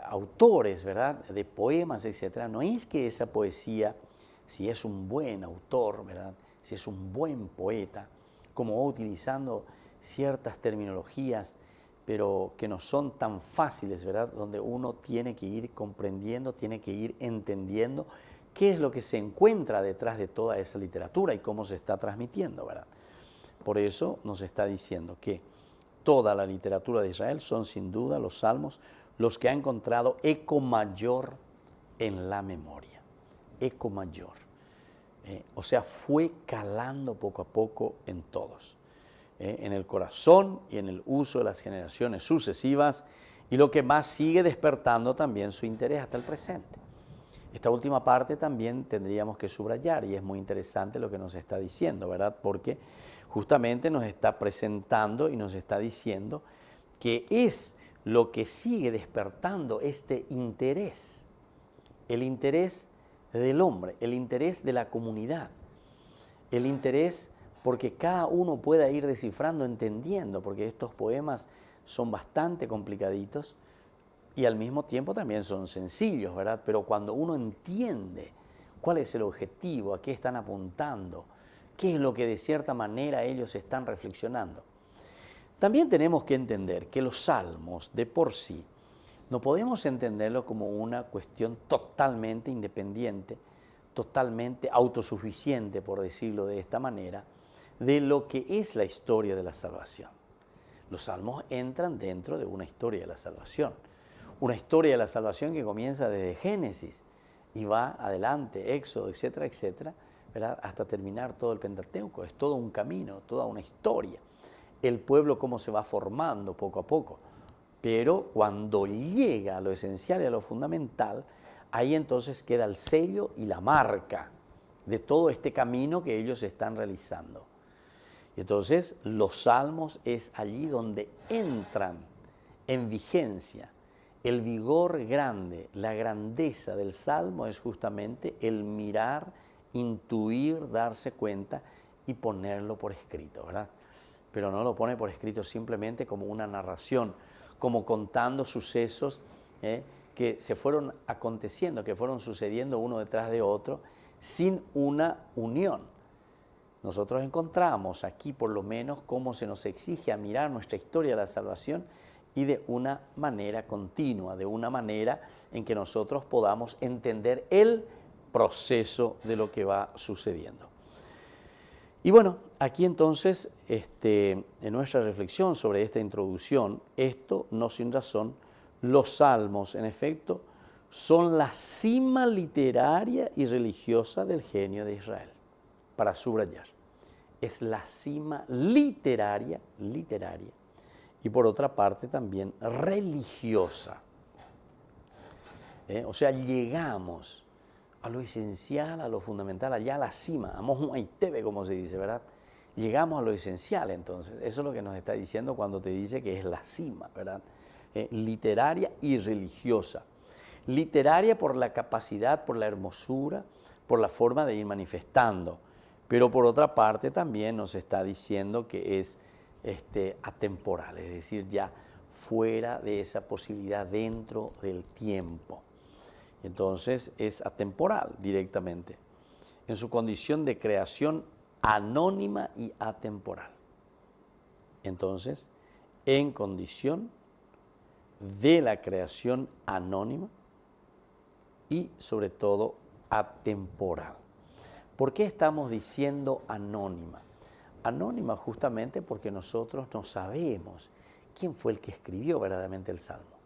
autores, ¿verdad?, de poemas, etcétera, no es que esa poesía, si es un buen autor, ¿verdad?, si es un buen poeta, como utilizando ciertas terminologías, pero que no son tan fáciles, ¿verdad?, donde uno tiene que ir comprendiendo, tiene que ir entendiendo qué es lo que se encuentra detrás de toda esa literatura y cómo se está transmitiendo, ¿verdad? Por eso nos está diciendo que toda la literatura de Israel son sin duda los salmos los que ha encontrado eco mayor en la memoria, eco mayor. O sea, fue calando poco a poco en todos, en el corazón y en el uso de las generaciones sucesivas, y lo que más sigue despertando también su interés hasta el presente. Esta última parte también tendríamos que subrayar, y es muy interesante lo que nos está diciendo, ¿verdad? Porque justamente nos está presentando y nos está diciendo que es lo que sigue despertando este interés, el interés del hombre, el interés de la comunidad, el interés porque cada uno pueda ir descifrando, entendiendo, porque estos poemas son bastante complicaditos y al mismo tiempo también son sencillos, ¿verdad? Pero cuando uno entiende cuál es el objetivo, a qué están apuntando, qué es lo que de cierta manera ellos están reflexionando. También tenemos que entender que los salmos de por sí no podemos entenderlo como una cuestión totalmente independiente, totalmente autosuficiente, por decirlo de esta manera, de lo que es la historia de la salvación. Los salmos entran dentro de una historia de la salvación. Una historia de la salvación que comienza desde Génesis y va adelante, Éxodo, etcétera, etcétera, ¿verdad? Hasta terminar todo el Pentateuco. Es todo un camino, toda una historia. El pueblo cómo se va formando poco a poco. Pero cuando llega a lo esencial y a lo fundamental, ahí entonces queda el sello y la marca de todo este camino que ellos están realizando. Y entonces los salmos es allí donde entran en vigencia. El vigor grande, la grandeza del salmo es justamente el mirar, intuir, darse cuenta y ponerlo por escrito, ¿verdad? Pero no lo pone por escrito simplemente como una narración, como contando sucesos que se fueron aconteciendo, que fueron sucediendo uno detrás de otro, sin una unión. Nosotros encontramos aquí por lo menos cómo se nos exige a mirar nuestra historia de la salvación y de una manera continua, de una manera en que nosotros podamos entender el proceso de lo que va sucediendo. Y bueno, aquí entonces, en nuestra reflexión sobre esta introducción, esto no sin razón, los salmos, en efecto, son la cima literaria y religiosa del genio de Israel. Para subrayar, es la cima literaria, y por otra parte también religiosa. O sea, llegamos a lo esencial, a lo fundamental, allá a la cima, a Mohuaitebe, como se dice, ¿verdad? Llegamos a lo esencial, entonces. Eso es lo que nos está diciendo cuando te dice que es la cima, ¿verdad? Literaria y religiosa. Literaria por la capacidad, por la hermosura, por la forma de ir manifestando. Pero por otra parte también nos está diciendo que es atemporal, es decir, ya fuera de esa posibilidad, dentro del tiempo. Entonces es atemporal directamente, en su condición de creación anónima y atemporal. Entonces, en condición de la creación anónima y sobre todo atemporal. ¿Por qué estamos diciendo anónima? Anónima justamente porque nosotros no sabemos quién fue el que escribió verdaderamente el Salmo.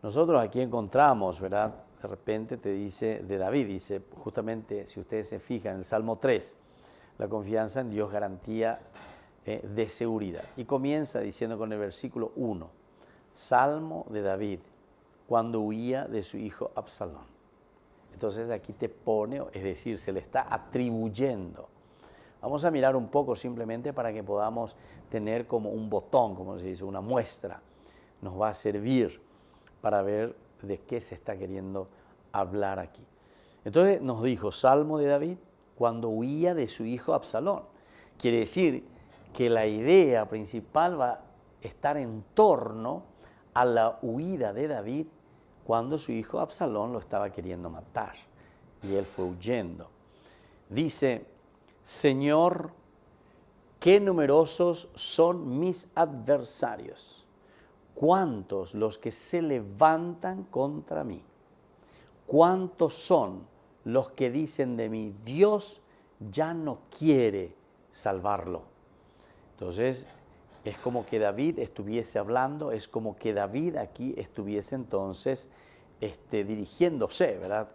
Nosotros aquí encontramos, ¿verdad? De repente te dice, de David, dice justamente, si ustedes se fijan, en el Salmo 3, la confianza en Dios garantía de seguridad. Y comienza diciendo con el versículo 1, Salmo de David, cuando huía de su hijo Absalón. Entonces aquí te pone, es decir, se le está atribuyendo. Vamos a mirar un poco simplemente para que podamos tener como un botón, como se dice, una muestra. Nos va a servir para ver de qué se está queriendo hablar aquí. Entonces nos dijo, Salmo de David, cuando huía de su hijo Absalón. Quiere decir que la idea principal va a estar en torno a la huida de David cuando su hijo Absalón lo estaba queriendo matar y él fue huyendo. Dice, Señor, qué numerosos son mis adversarios, cuántos los que se levantan contra mí, cuántos son los que dicen de mí, Dios ya no quiere salvarlo. Entonces, es como que David estuviese hablando, es como que David aquí estuviese entonces dirigiéndose, ¿verdad?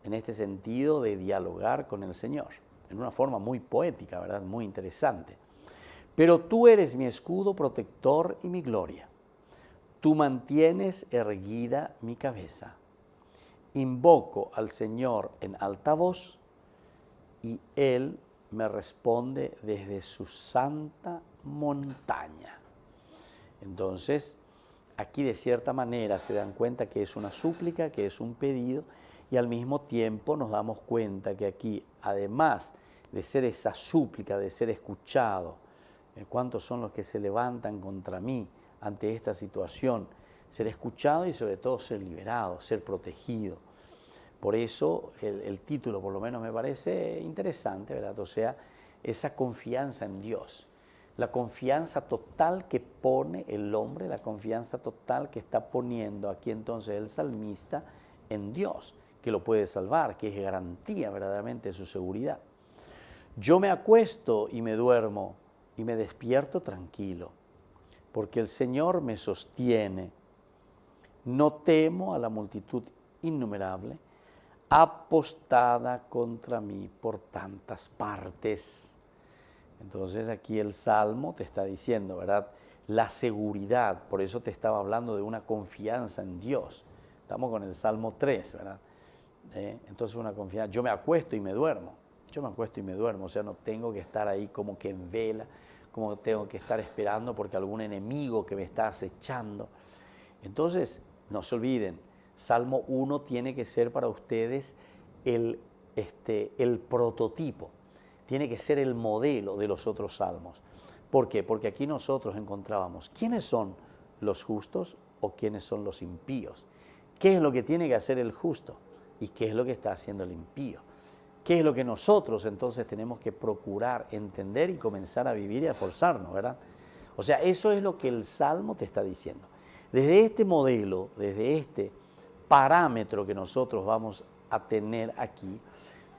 En este sentido de dialogar con el Señor, en una forma muy poética, ¿verdad? Muy interesante. Pero tú eres mi escudo protector y mi gloria. Tú mantienes erguida mi cabeza. Invoco al Señor en alta voz y Él me responde desde su santa montaña. Entonces, aquí de cierta manera se dan cuenta que es una súplica, que es un pedido, y al mismo tiempo nos damos cuenta que aquí, además de ser esa súplica, de ser escuchado, ¿cuántos son los que se levantan contra mí ante esta situación? Ser escuchado y sobre todo ser liberado, ser protegido. Por eso el título por lo menos me parece interesante, ¿verdad? O sea, esa confianza en Dios. La confianza total que pone el hombre, la confianza total que está poniendo aquí entonces el salmista en Dios, que lo puede salvar, que es garantía verdaderamente de su seguridad. Yo me acuesto y me duermo y me despierto tranquilo, porque el Señor me sostiene. No temo a la multitud innumerable, apostada contra mí por tantas partes. Entonces aquí el Salmo te está diciendo, ¿verdad? La seguridad, por eso te estaba hablando de una confianza en Dios. Estamos con el Salmo 3, ¿verdad? Entonces una confianza, yo me acuesto y me duermo. Yo me acuesto y me duermo, o sea, no tengo que estar ahí como que en vela, como tengo que estar esperando porque algún enemigo que me está acechando. Entonces, no se olviden, Salmo 1 tiene que ser para ustedes el prototipo, tiene que ser el modelo de los otros salmos. ¿Por qué? Porque aquí nosotros encontrábamos quiénes son los justos o quiénes son los impíos. ¿Qué es lo que tiene que hacer el justo y qué es lo que está haciendo el impío? ¿Qué es lo que nosotros entonces tenemos que procurar entender y comenzar a vivir y a esforzarnos, ¿verdad? O sea, eso es lo que el Salmo te está diciendo. Desde este modelo, desde este parámetro que nosotros vamos a tener aquí,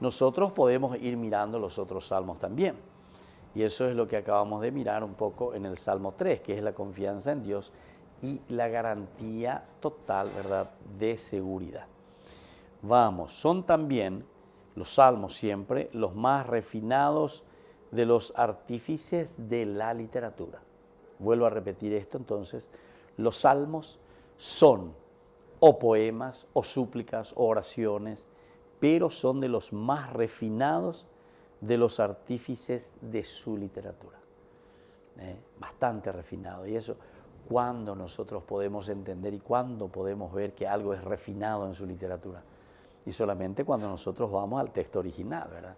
nosotros podemos ir mirando los otros salmos también. Y eso es lo que acabamos de mirar un poco en el Salmo 3, que es la confianza en Dios y la garantía total, ¿verdad?, de seguridad. Vamos, son también los salmos siempre los más refinados de los artífices de la literatura. Vuelvo a repetir esto entonces, los salmos son o poemas o súplicas o oraciones, pero son de los más refinados de los artífices de su literatura. Bastante refinado. Y eso, ¿cuándo nosotros podemos entender y cuándo podemos ver que algo es refinado en su literatura? Y solamente cuando nosotros vamos al texto original, ¿verdad?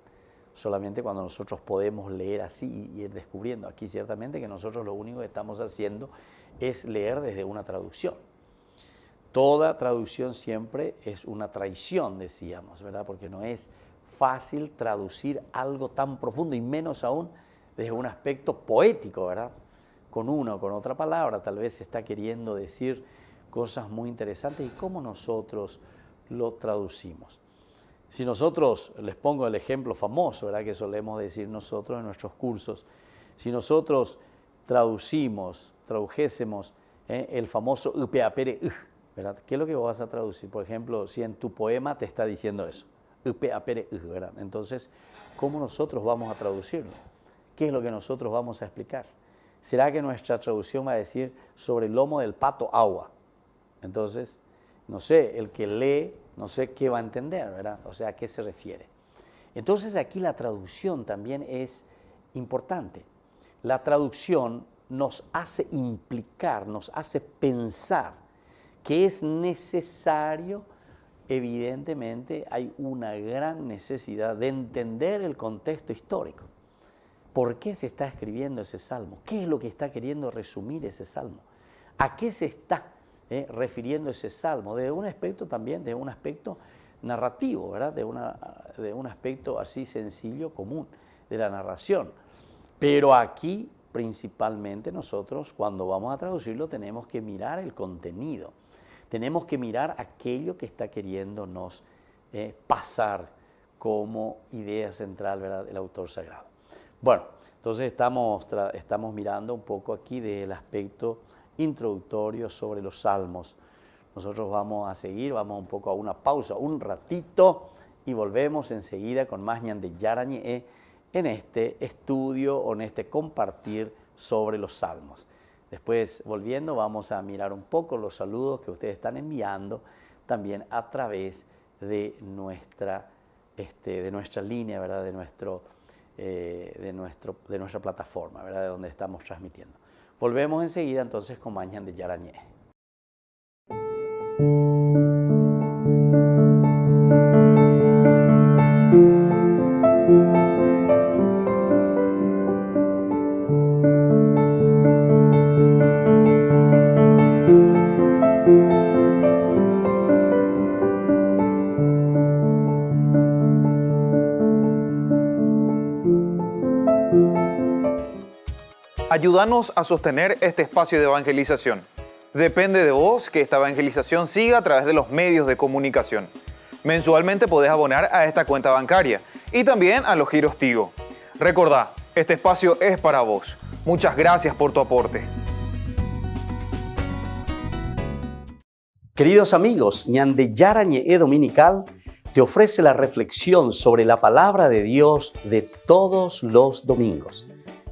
Solamente cuando nosotros podemos leer así y ir descubriendo. Aquí ciertamente que nosotros lo único que estamos haciendo es leer desde una traducción. Toda traducción siempre es una traición, decíamos, ¿verdad? Porque no es fácil traducir algo tan profundo y menos aún desde un aspecto poético, ¿verdad? Con una o con otra palabra tal vez se está queriendo decir cosas muy interesantes y cómo nosotros lo traducimos. Si nosotros, les pongo el ejemplo famoso, ¿verdad?, que solemos decir nosotros en nuestros cursos, si nosotros tradujésemos el famoso upeapere, ¿verdad? ¿Qué es lo que vos vas a traducir? Por ejemplo, si en tu poema te está diciendo eso, upeapere, ¿verdad? Entonces, ¿cómo nosotros vamos a traducirlo? ¿Qué es lo que nosotros vamos a explicar? ¿Será que nuestra traducción va a decir sobre el lomo del pato agua? Entonces, no sé, el que lee, no sé qué va a entender, ¿verdad? O sea, ¿a qué se refiere? Entonces aquí la traducción también es importante. La traducción nos hace implicar, nos hace pensar que es necesario, evidentemente hay una gran necesidad de entender el contexto histórico. ¿Por qué se está escribiendo ese salmo? ¿Qué es lo que está queriendo resumir ese salmo? ¿A qué se está refiriendo ese salmo? De un aspecto también, de un aspecto narrativo, ¿verdad? De un aspecto así sencillo, común, de la narración. Pero aquí, principalmente, nosotros cuando vamos a traducirlo tenemos que mirar el contenido. Tenemos que mirar aquello que está queriéndonos pasar como idea central, ¿verdad?, el autor sagrado. Bueno, entonces estamos mirando un poco aquí del aspecto introductorio sobre los salmos. Nosotros vamos a seguir, vamos un poco a una pausa, un ratito, y volvemos enseguida con más Ñande Yarañe en este estudio o en este compartir sobre los salmos. Después, volviendo, vamos a mirar un poco los saludos que ustedes están enviando también a través de nuestra línea, ¿verdad?, de nuestra plataforma, ¿verdad?, de donde estamos transmitiendo. Volvemos enseguida entonces con Mañan de Yarañé. Ayúdanos a sostener este espacio de evangelización. Depende de vos que esta evangelización siga a través de los medios de comunicación. Mensualmente podés abonar a esta cuenta bancaria y también a los giros Tigo. Recordá, este espacio es para vos. Muchas gracias por tu aporte. Queridos amigos, Ñande Yarañe Dominical te ofrece la reflexión sobre la palabra de Dios de todos los domingos.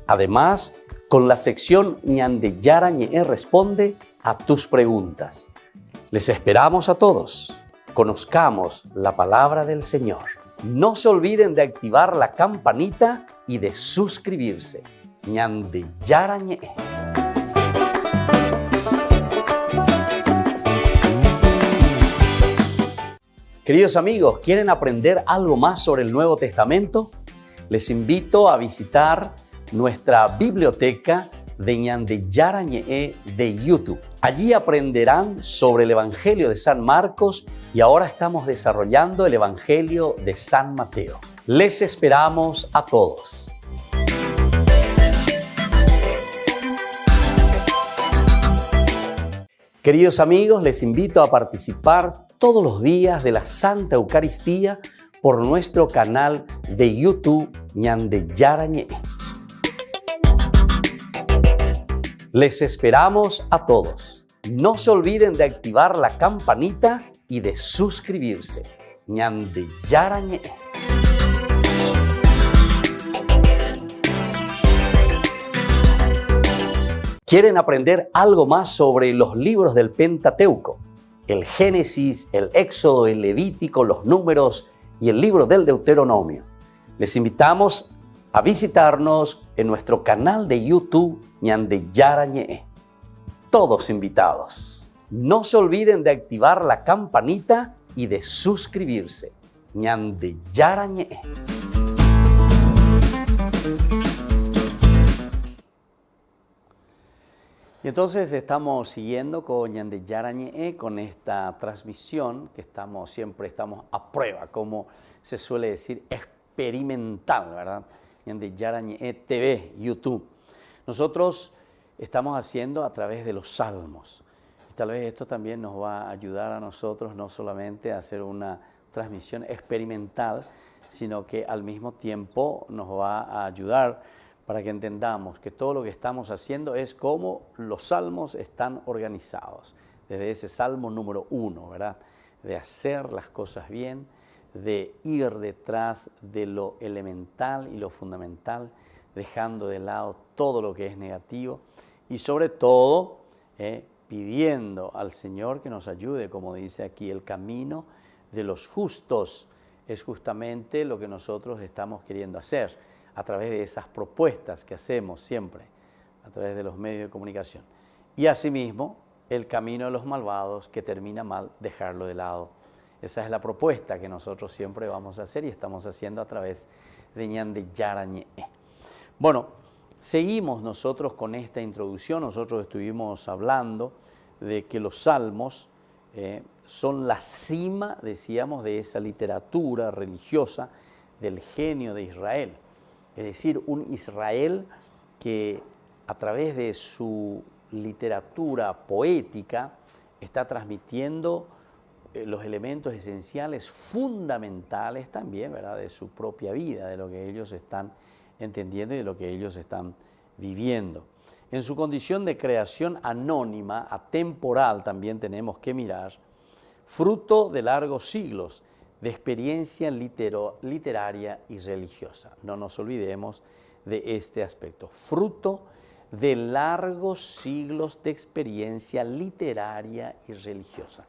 Además, con la sección Ñande Yarañe responde a tus preguntas. Les esperamos a todos. Conozcamos la palabra del Señor. No se olviden de activar la campanita y de suscribirse. Ñande Yarañe. Queridos amigos, ¿quieren aprender algo más sobre el Nuevo Testamento? Les invito a visitar nuestra biblioteca de Ñande Yarañe de YouTube. Allí aprenderán sobre el Evangelio de San Marcos y ahora estamos desarrollando el Evangelio de San Mateo. Les esperamos a todos. Queridos amigos, les invito a participar todos los días de la Santa Eucaristía por nuestro canal de YouTube Ñande Yarañe. Les esperamos a todos. No se olviden de activar la campanita y de suscribirse. Ñande Yarañe. ¿Quieren aprender algo más sobre los libros del Pentateuco? El Génesis, el Éxodo, el Levítico, los Números y el libro del Deuteronomio. Les invitamos a visitarnos en nuestro canal de YouTube Ñande Yarañe. Todos invitados. No se olviden de activar la campanita y de suscribirse. Ñande Yarañe. Y entonces estamos siguiendo con Ñande Yarañe, con esta transmisión que siempre estamos a prueba, como se suele decir, experimental, ¿verdad? Ñande Yarañe TV, YouTube. Nosotros estamos haciendo a través de los salmos. Y tal vez esto también nos va a ayudar a nosotros no solamente a hacer una transmisión experimental, sino que al mismo tiempo nos va a ayudar para que entendamos que todo lo que estamos haciendo es como los salmos están organizados. Desde ese salmo número 1, ¿verdad? De hacer las cosas bien, de ir detrás de lo elemental y lo fundamental, dejando de lado todo lo que es negativo y sobre todo pidiendo al Señor que nos ayude, como dice aquí, el camino de los justos es justamente lo que nosotros estamos queriendo hacer a través de esas propuestas que hacemos siempre, a través de los medios de comunicación. Y asimismo, el camino de los malvados que termina mal, dejarlo de lado. Esa es la propuesta que nosotros siempre vamos a hacer y estamos haciendo a través de Ñande Yarañe. Bueno, seguimos nosotros con esta introducción. Nosotros estuvimos hablando de que los salmos son la cima, decíamos, de esa literatura religiosa del genio de Israel. Es decir, un Israel que a través de su literatura poética está transmitiendo los elementos esenciales, fundamentales también, ¿verdad?, de su propia vida, de lo que ellos están entendiendo y de lo que ellos están viviendo. En su condición de creación anónima, atemporal, también tenemos que mirar, fruto de largos siglos de experiencia literaria y religiosa. No nos olvidemos de este aspecto. Fruto de largos siglos de experiencia literaria y religiosa.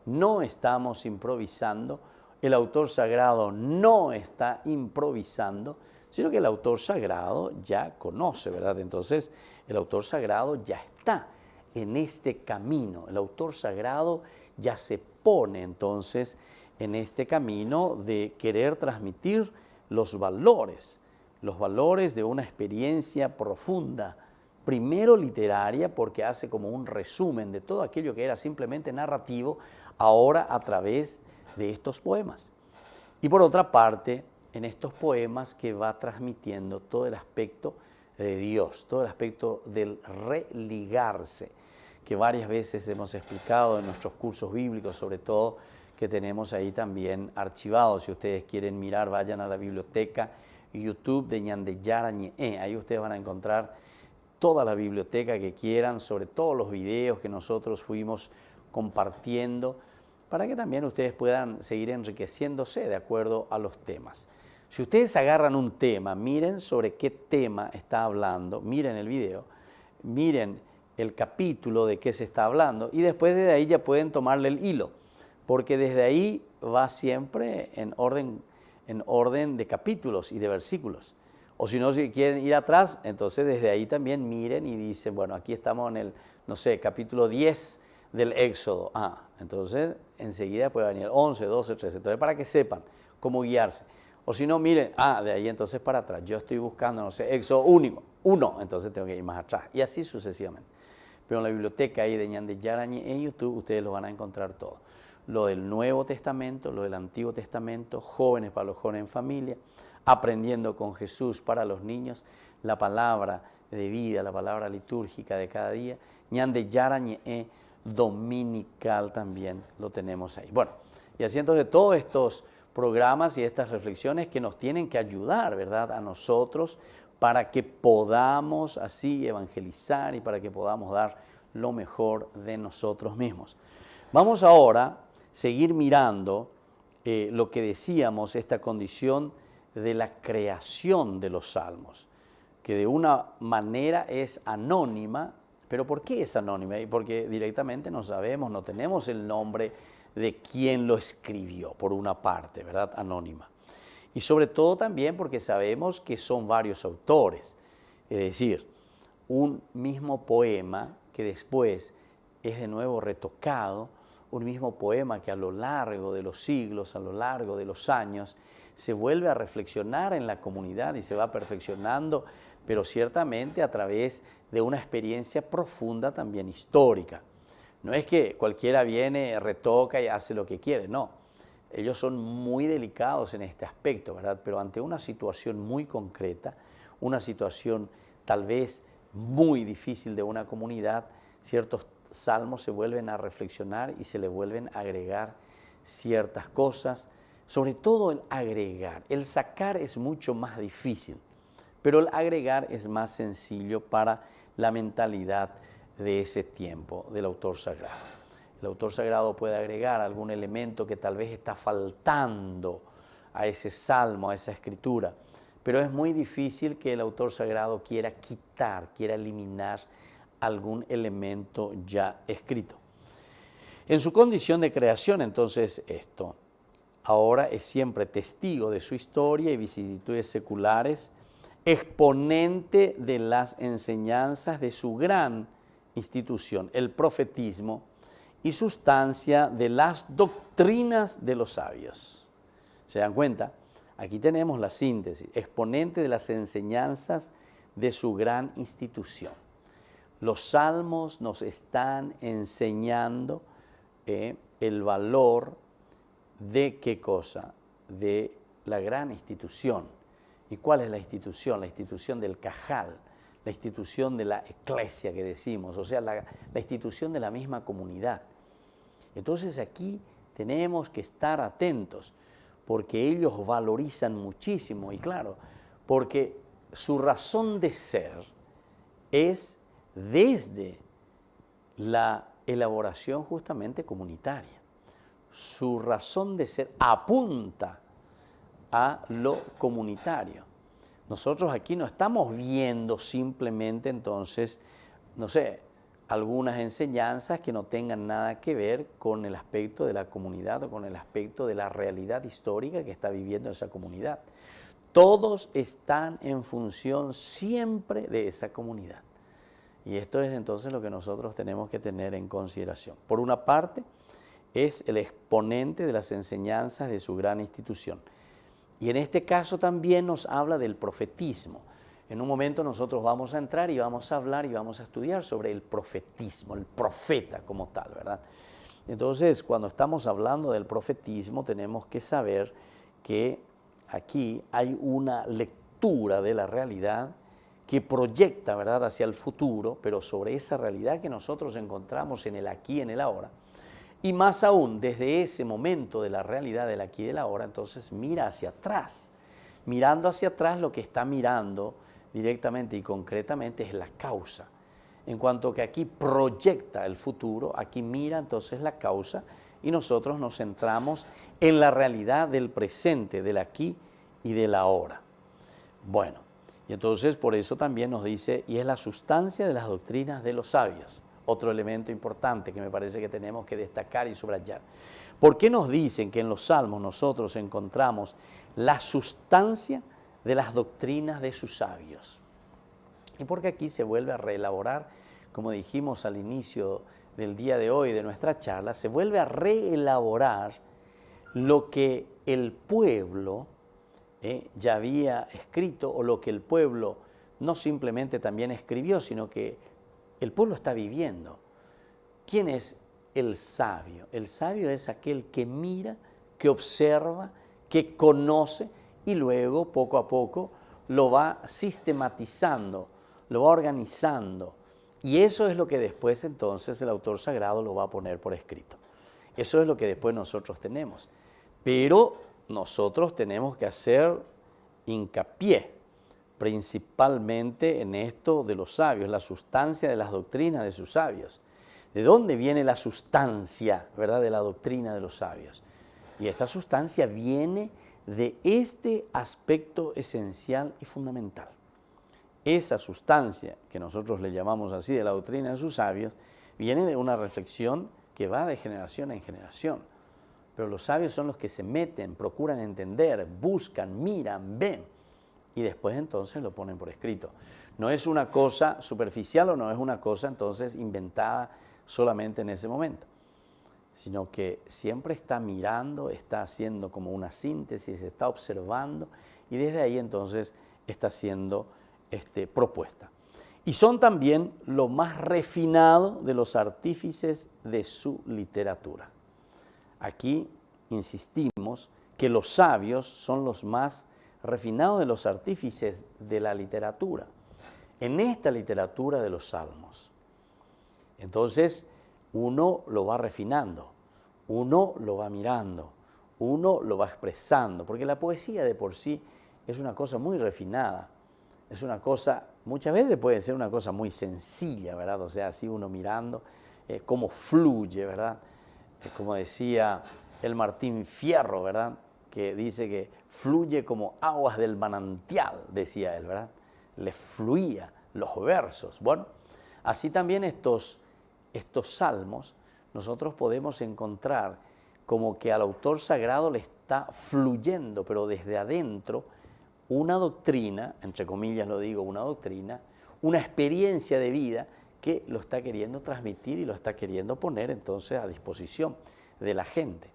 No estamos improvisando, el autor sagrado no está improvisando, sino que el autor sagrado ya conoce, ¿verdad? Entonces, el autor sagrado ya está en este camino. El autor sagrado ya se pone entonces en este camino de querer transmitir los valores de una experiencia profunda, primero literaria, porque hace como un resumen de todo aquello que era simplemente narrativo, ahora a través de estos poemas. Y por otra parte, en estos poemas que va transmitiendo todo el aspecto de Dios, todo el aspecto del religarse, que varias veces hemos explicado en nuestros cursos bíblicos, sobre todo que tenemos ahí también archivados. Si ustedes quieren mirar, vayan a la biblioteca YouTube de Ñandeyara Ñe'e. Ahí ustedes van a encontrar toda la biblioteca que quieran, sobre todos los videos que nosotros fuimos compartiendo, para que también ustedes puedan seguir enriqueciéndose de acuerdo a los temas. Si ustedes agarran un tema, miren sobre qué tema está hablando, miren el video, miren el capítulo de qué se está hablando y después de ahí ya pueden tomarle el hilo, porque desde ahí va siempre en orden de capítulos y de versículos. O si no, si quieren ir atrás, entonces desde ahí también miren y dicen, bueno, aquí estamos en el, no sé, capítulo 10 del Éxodo. Entonces enseguida puede venir el 11, 12, 13. Entonces para que sepan cómo guiarse. O si no, miren, de ahí entonces para atrás. Yo estoy buscando, no sé, Éxodo 1, entonces tengo que ir más atrás. Y así sucesivamente. Pero en la biblioteca ahí de Ñandeyara Ñe'e en YouTube ustedes lo van a encontrar todo. Lo del Nuevo Testamento, lo del Antiguo Testamento, jóvenes para los jóvenes en familia, aprendiendo con Jesús para los niños, la palabra de vida, la palabra litúrgica de cada día, Ñandeyara Ñe'e dominical también lo tenemos ahí. Bueno, y así entonces todos estos programas y estas reflexiones que nos tienen que ayudar, ¿verdad?, a nosotros para que podamos así evangelizar y para que podamos dar lo mejor de nosotros mismos. Vamos ahora a seguir mirando lo que decíamos, esta condición de la creación de los salmos, que de una manera es anónima. ¿Pero por qué es anónima? Porque directamente no sabemos, no tenemos el nombre de quién lo escribió, por una parte, ¿verdad? Anónima. Y sobre todo también porque sabemos que son varios autores, es decir, un mismo poema que después es de nuevo retocado, un mismo poema que a lo largo de los siglos, a lo largo de los años, se vuelve a reflexionar en la comunidad y se va perfeccionando, pero ciertamente a través de una experiencia profunda también histórica. No es que cualquiera viene, retoca y hace lo que quiere, no. Ellos son muy delicados en este aspecto, ¿verdad? Pero ante una situación muy concreta, una situación tal vez muy difícil de una comunidad, ciertos salmos se vuelven a reflexionar y se le vuelven a agregar ciertas cosas, sobre todo el agregar. El sacar es mucho más difícil, pero el agregar es más sencillo para la mentalidad de ese tiempo del autor sagrado. El autor sagrado puede agregar algún elemento que tal vez está faltando a ese salmo, a esa escritura, pero es muy difícil que el autor sagrado quiera quitar, quiera eliminar algún elemento ya escrito. En su condición de creación, entonces, esto ahora es siempre testigo de su historia y vicisitudes seculares, exponente de las enseñanzas de su gran institución, el profetismo, y sustancia de las doctrinas de los sabios. ¿Se dan cuenta? Aquí tenemos la síntesis, exponente de las enseñanzas de su gran institución. Los salmos nos están enseñando el valor de ¿qué cosa? De la gran institución. ¿Y cuál es la institución? La institución del cajal, la institución de la eclesia que decimos, o sea, la institución de la misma comunidad. Entonces aquí tenemos que estar atentos, porque ellos valorizan muchísimo, y claro, porque su razón de ser es desde la elaboración justamente comunitaria. Su razón de ser apunta a lo comunitario. Nosotros aquí no estamos viendo simplemente entonces, no sé, algunas enseñanzas que no tengan nada que ver con el aspecto de la comunidad o con el aspecto de la realidad histórica que está viviendo esa comunidad. Todos están en función siempre de esa comunidad. Y esto es entonces lo que nosotros tenemos que tener en consideración. Por una parte, es el exponente de las enseñanzas de su gran institución. Y en este caso también nos habla del profetismo. En un momento nosotros vamos a entrar y vamos a hablar y vamos a estudiar sobre el profetismo, el profeta como tal, ¿verdad? Entonces, cuando estamos hablando del profetismo, tenemos que saber que aquí hay una lectura de la realidad que proyecta, ¿verdad?, hacia el futuro, pero sobre esa realidad que nosotros encontramos en el aquí, en el ahora. Y más aún, desde ese momento de la realidad del aquí y del ahora, entonces mira hacia atrás. Mirando hacia atrás, lo que está mirando directamente y concretamente es la causa. En cuanto que aquí proyecta el futuro, aquí mira entonces la causa y nosotros nos centramos en la realidad del presente, del aquí y del ahora. Bueno, y entonces por eso también nos dice, y es la sustancia de las doctrinas de los sabios. Otro elemento importante que me parece que tenemos que destacar y subrayar. ¿Por qué nos dicen que en los Salmos nosotros encontramos la sustancia de las doctrinas de sus sabios? Y porque aquí se vuelve a reelaborar, como dijimos al inicio del día de hoy de nuestra charla, se vuelve a reelaborar lo que el pueblo ya había escrito, o lo que el pueblo no simplemente también escribió, sino que el pueblo está viviendo. ¿Quién es el sabio? El sabio es aquel que mira, que observa, que conoce y luego poco a poco lo va sistematizando, lo va organizando. Y eso es lo que después entonces el autor sagrado lo va a poner por escrito. Eso es lo que después nosotros tenemos. Pero nosotros tenemos que hacer hincapié principalmente en esto de los sabios, la sustancia de las doctrinas de sus sabios. ¿De dónde viene la sustancia, verdad, de la doctrina de los sabios? Y esta sustancia viene de este aspecto esencial y fundamental. Esa sustancia, que nosotros le llamamos así, de la doctrina de sus sabios, viene de una reflexión que va de generación en generación. Pero los sabios son los que se meten, procuran entender, buscan, miran, ven, y después entonces lo ponen por escrito. No es una cosa superficial o no es una cosa entonces inventada solamente en ese momento, sino que siempre está mirando, está haciendo como una síntesis, está observando y desde ahí entonces está siendo propuesta. Y son también lo más refinado de los artífices de su literatura. Aquí insistimos que los sabios son los más refinados de los artífices de la literatura, en esta literatura de los salmos. Entonces, uno lo va refinando, uno lo va mirando, uno lo va expresando, porque la poesía de por sí es una cosa muy refinada, es una cosa, muchas veces puede ser una cosa muy sencilla, ¿verdad? O sea, así uno mirando cómo fluye, ¿verdad? Como decía el Martín Fierro, ¿verdad?, que dice que fluye como aguas del manantial, decía él, ¿verdad? Le fluía los versos. Bueno, así también estos salmos nosotros podemos encontrar como que al autor sagrado le está fluyendo, pero desde adentro, una doctrina, entre comillas lo digo, una doctrina, una experiencia de vida que lo está queriendo transmitir y lo está queriendo poner entonces a disposición de la gente.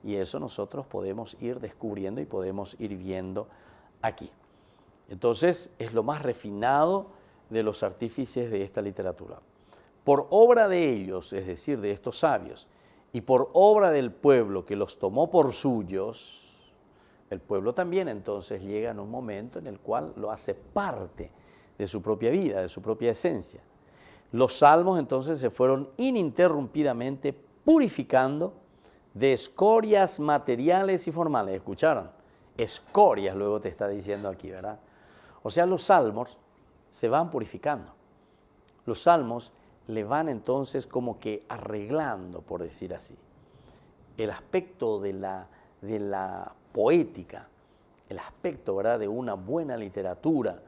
Y eso nosotros podemos ir descubriendo y podemos ir viendo aquí. Entonces, es lo más refinado de los artífices de esta literatura. Por obra de ellos, es decir, de estos sabios, y por obra del pueblo que los tomó por suyos, el pueblo también entonces llega en un momento en el cual lo hace parte de su propia vida, de su propia esencia. Los salmos entonces se fueron ininterrumpidamente purificando de escorias materiales y formales. ¿Escucharon? Escorias, luego te está diciendo aquí, ¿verdad? O sea, los salmos se van purificando. Los salmos le van entonces como que arreglando, por decir así. El aspecto de la poética, el aspecto, ¿verdad?, de una buena literatura,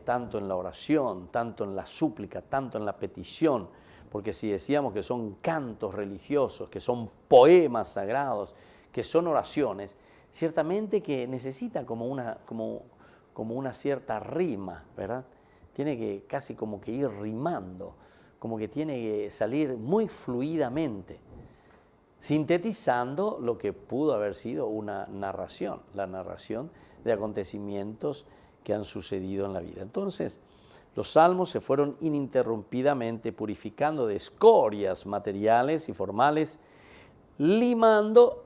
tanto en la oración, tanto en la súplica, tanto en la petición, porque si decíamos que son cantos religiosos, que son poemas sagrados, que son oraciones, ciertamente que necesita como una cierta rima, ¿verdad? Tiene que casi como que ir rimando, como que tiene que salir muy fluidamente, sintetizando lo que pudo haber sido una narración, la narración de acontecimientos que han sucedido en la vida. Entonces, los salmos se fueron ininterrumpidamente purificando de escorias materiales y formales, limando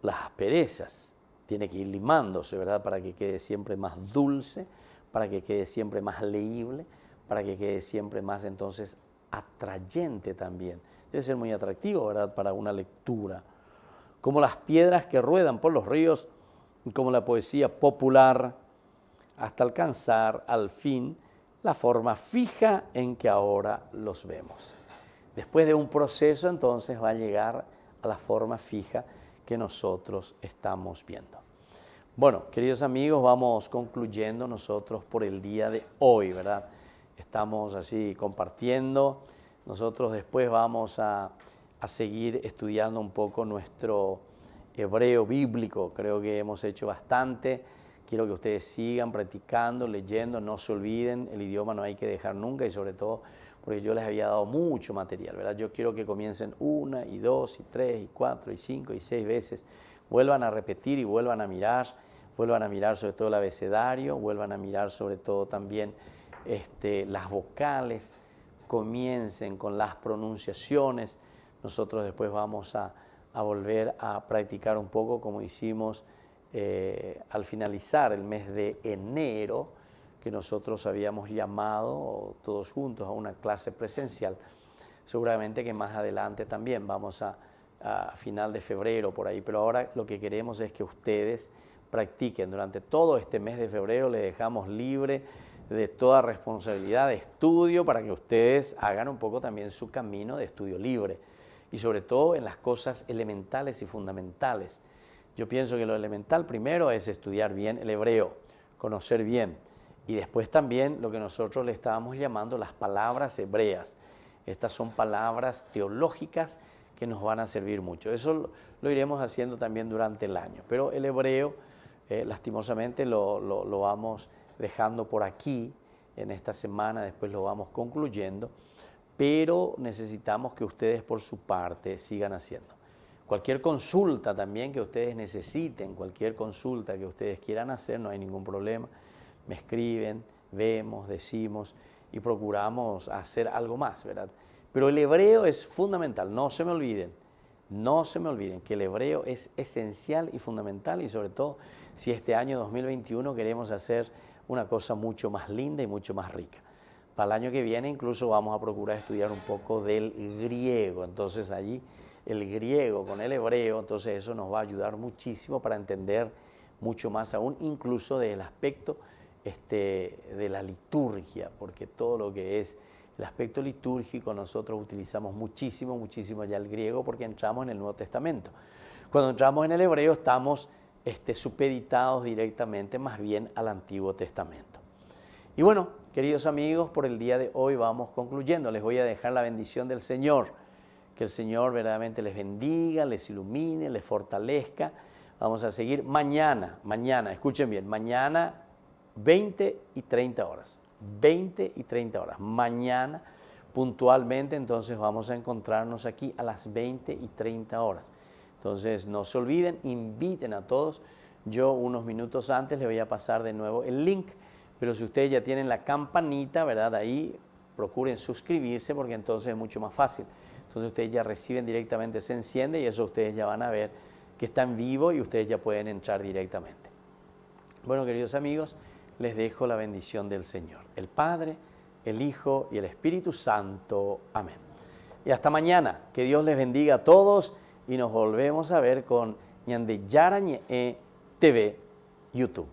las asperezas. Tiene que ir limándose, ¿verdad?, para que quede siempre más dulce, para que quede siempre más leíble, para que quede siempre más entonces atrayente también. Debe ser muy atractivo, ¿verdad?, para una lectura. Como las piedras que ruedan por los ríos, como la poesía popular, hasta alcanzar al fin la forma fija en que ahora los vemos. Después de un proceso, entonces va a llegar a la forma fija que nosotros estamos viendo. Bueno, queridos amigos, vamos concluyendo nosotros por el día de hoy, ¿verdad? Estamos así compartiendo. Nosotros después vamos a seguir estudiando un poco nuestro hebreo bíblico. Creo que hemos hecho bastante. Quiero que ustedes sigan practicando, leyendo, no se olviden, el idioma no hay que dejar nunca, y sobre todo porque yo les había dado mucho material, ¿verdad? Yo quiero que comiencen 1 y 2 y 3 y 4 y 5 y 6 veces, vuelvan a repetir y vuelvan a mirar sobre todo el abecedario, vuelvan a mirar sobre todo también las vocales, comiencen con las pronunciaciones. Nosotros después vamos a volver a practicar un poco como hicimos al finalizar el mes de enero, que nosotros habíamos llamado todos juntos a una clase presencial. Seguramente que más adelante también vamos a final de febrero por ahí, pero ahora lo que queremos es que ustedes practiquen durante todo este mes de febrero. Le dejamos libre de toda responsabilidad de estudio para que ustedes hagan un poco también su camino de estudio libre, y sobre todo en las cosas elementales y fundamentales. Yo pienso que lo elemental primero es estudiar bien el hebreo, conocer bien, y después también lo que nosotros le estábamos llamando las palabras hebreas. Estas son palabras teológicas que nos van a servir mucho. Eso lo iremos haciendo también durante el año, pero el hebreo lastimosamente lo vamos dejando por aquí en esta semana, después lo vamos concluyendo, pero necesitamos que ustedes por su parte sigan haciendo. Cualquier consulta también que ustedes necesiten, cualquier consulta que ustedes quieran hacer, no hay ningún problema. Me escriben, vemos, decimos y procuramos hacer algo más, ¿verdad? Pero el hebreo es fundamental, no se me olviden que el hebreo es esencial y fundamental, y sobre todo si este año 2021 queremos hacer una cosa mucho más linda y mucho más rica. Para el año que viene incluso vamos a procurar estudiar un poco del griego, entonces allí el griego con el hebreo, entonces eso nos va a ayudar muchísimo para entender mucho más aún, incluso del aspecto de la liturgia, porque todo lo que es el aspecto litúrgico nosotros utilizamos muchísimo ya el griego, porque entramos en el Nuevo Testamento. Cuando entramos en el hebreo estamos supeditados directamente más bien al Antiguo Testamento. Y bueno, queridos amigos, por el día de hoy vamos concluyendo. Les voy a dejar la bendición del Señor. Que el Señor verdaderamente les bendiga, les ilumine, les fortalezca. Vamos a seguir mañana, escuchen bien, mañana 20 y 30 horas. 20 y 30 horas. Mañana puntualmente entonces vamos a encontrarnos aquí a las 20 y 30 horas. Entonces no se olviden, inviten a todos. Yo unos minutos antes les voy a pasar de nuevo el link, pero si ustedes ya tienen la campanita, ¿verdad? Ahí procuren suscribirse, porque entonces es mucho más fácil. Entonces ustedes ya reciben directamente, se enciende y eso ustedes ya van a ver que está en vivo y ustedes ya pueden entrar directamente. Bueno, queridos amigos, les dejo la bendición del Señor, el Padre, el Hijo y el Espíritu Santo. Amén. Y hasta mañana. Que Dios les bendiga a todos y nos volvemos a ver con Ñande Yara Ñe TV YouTube.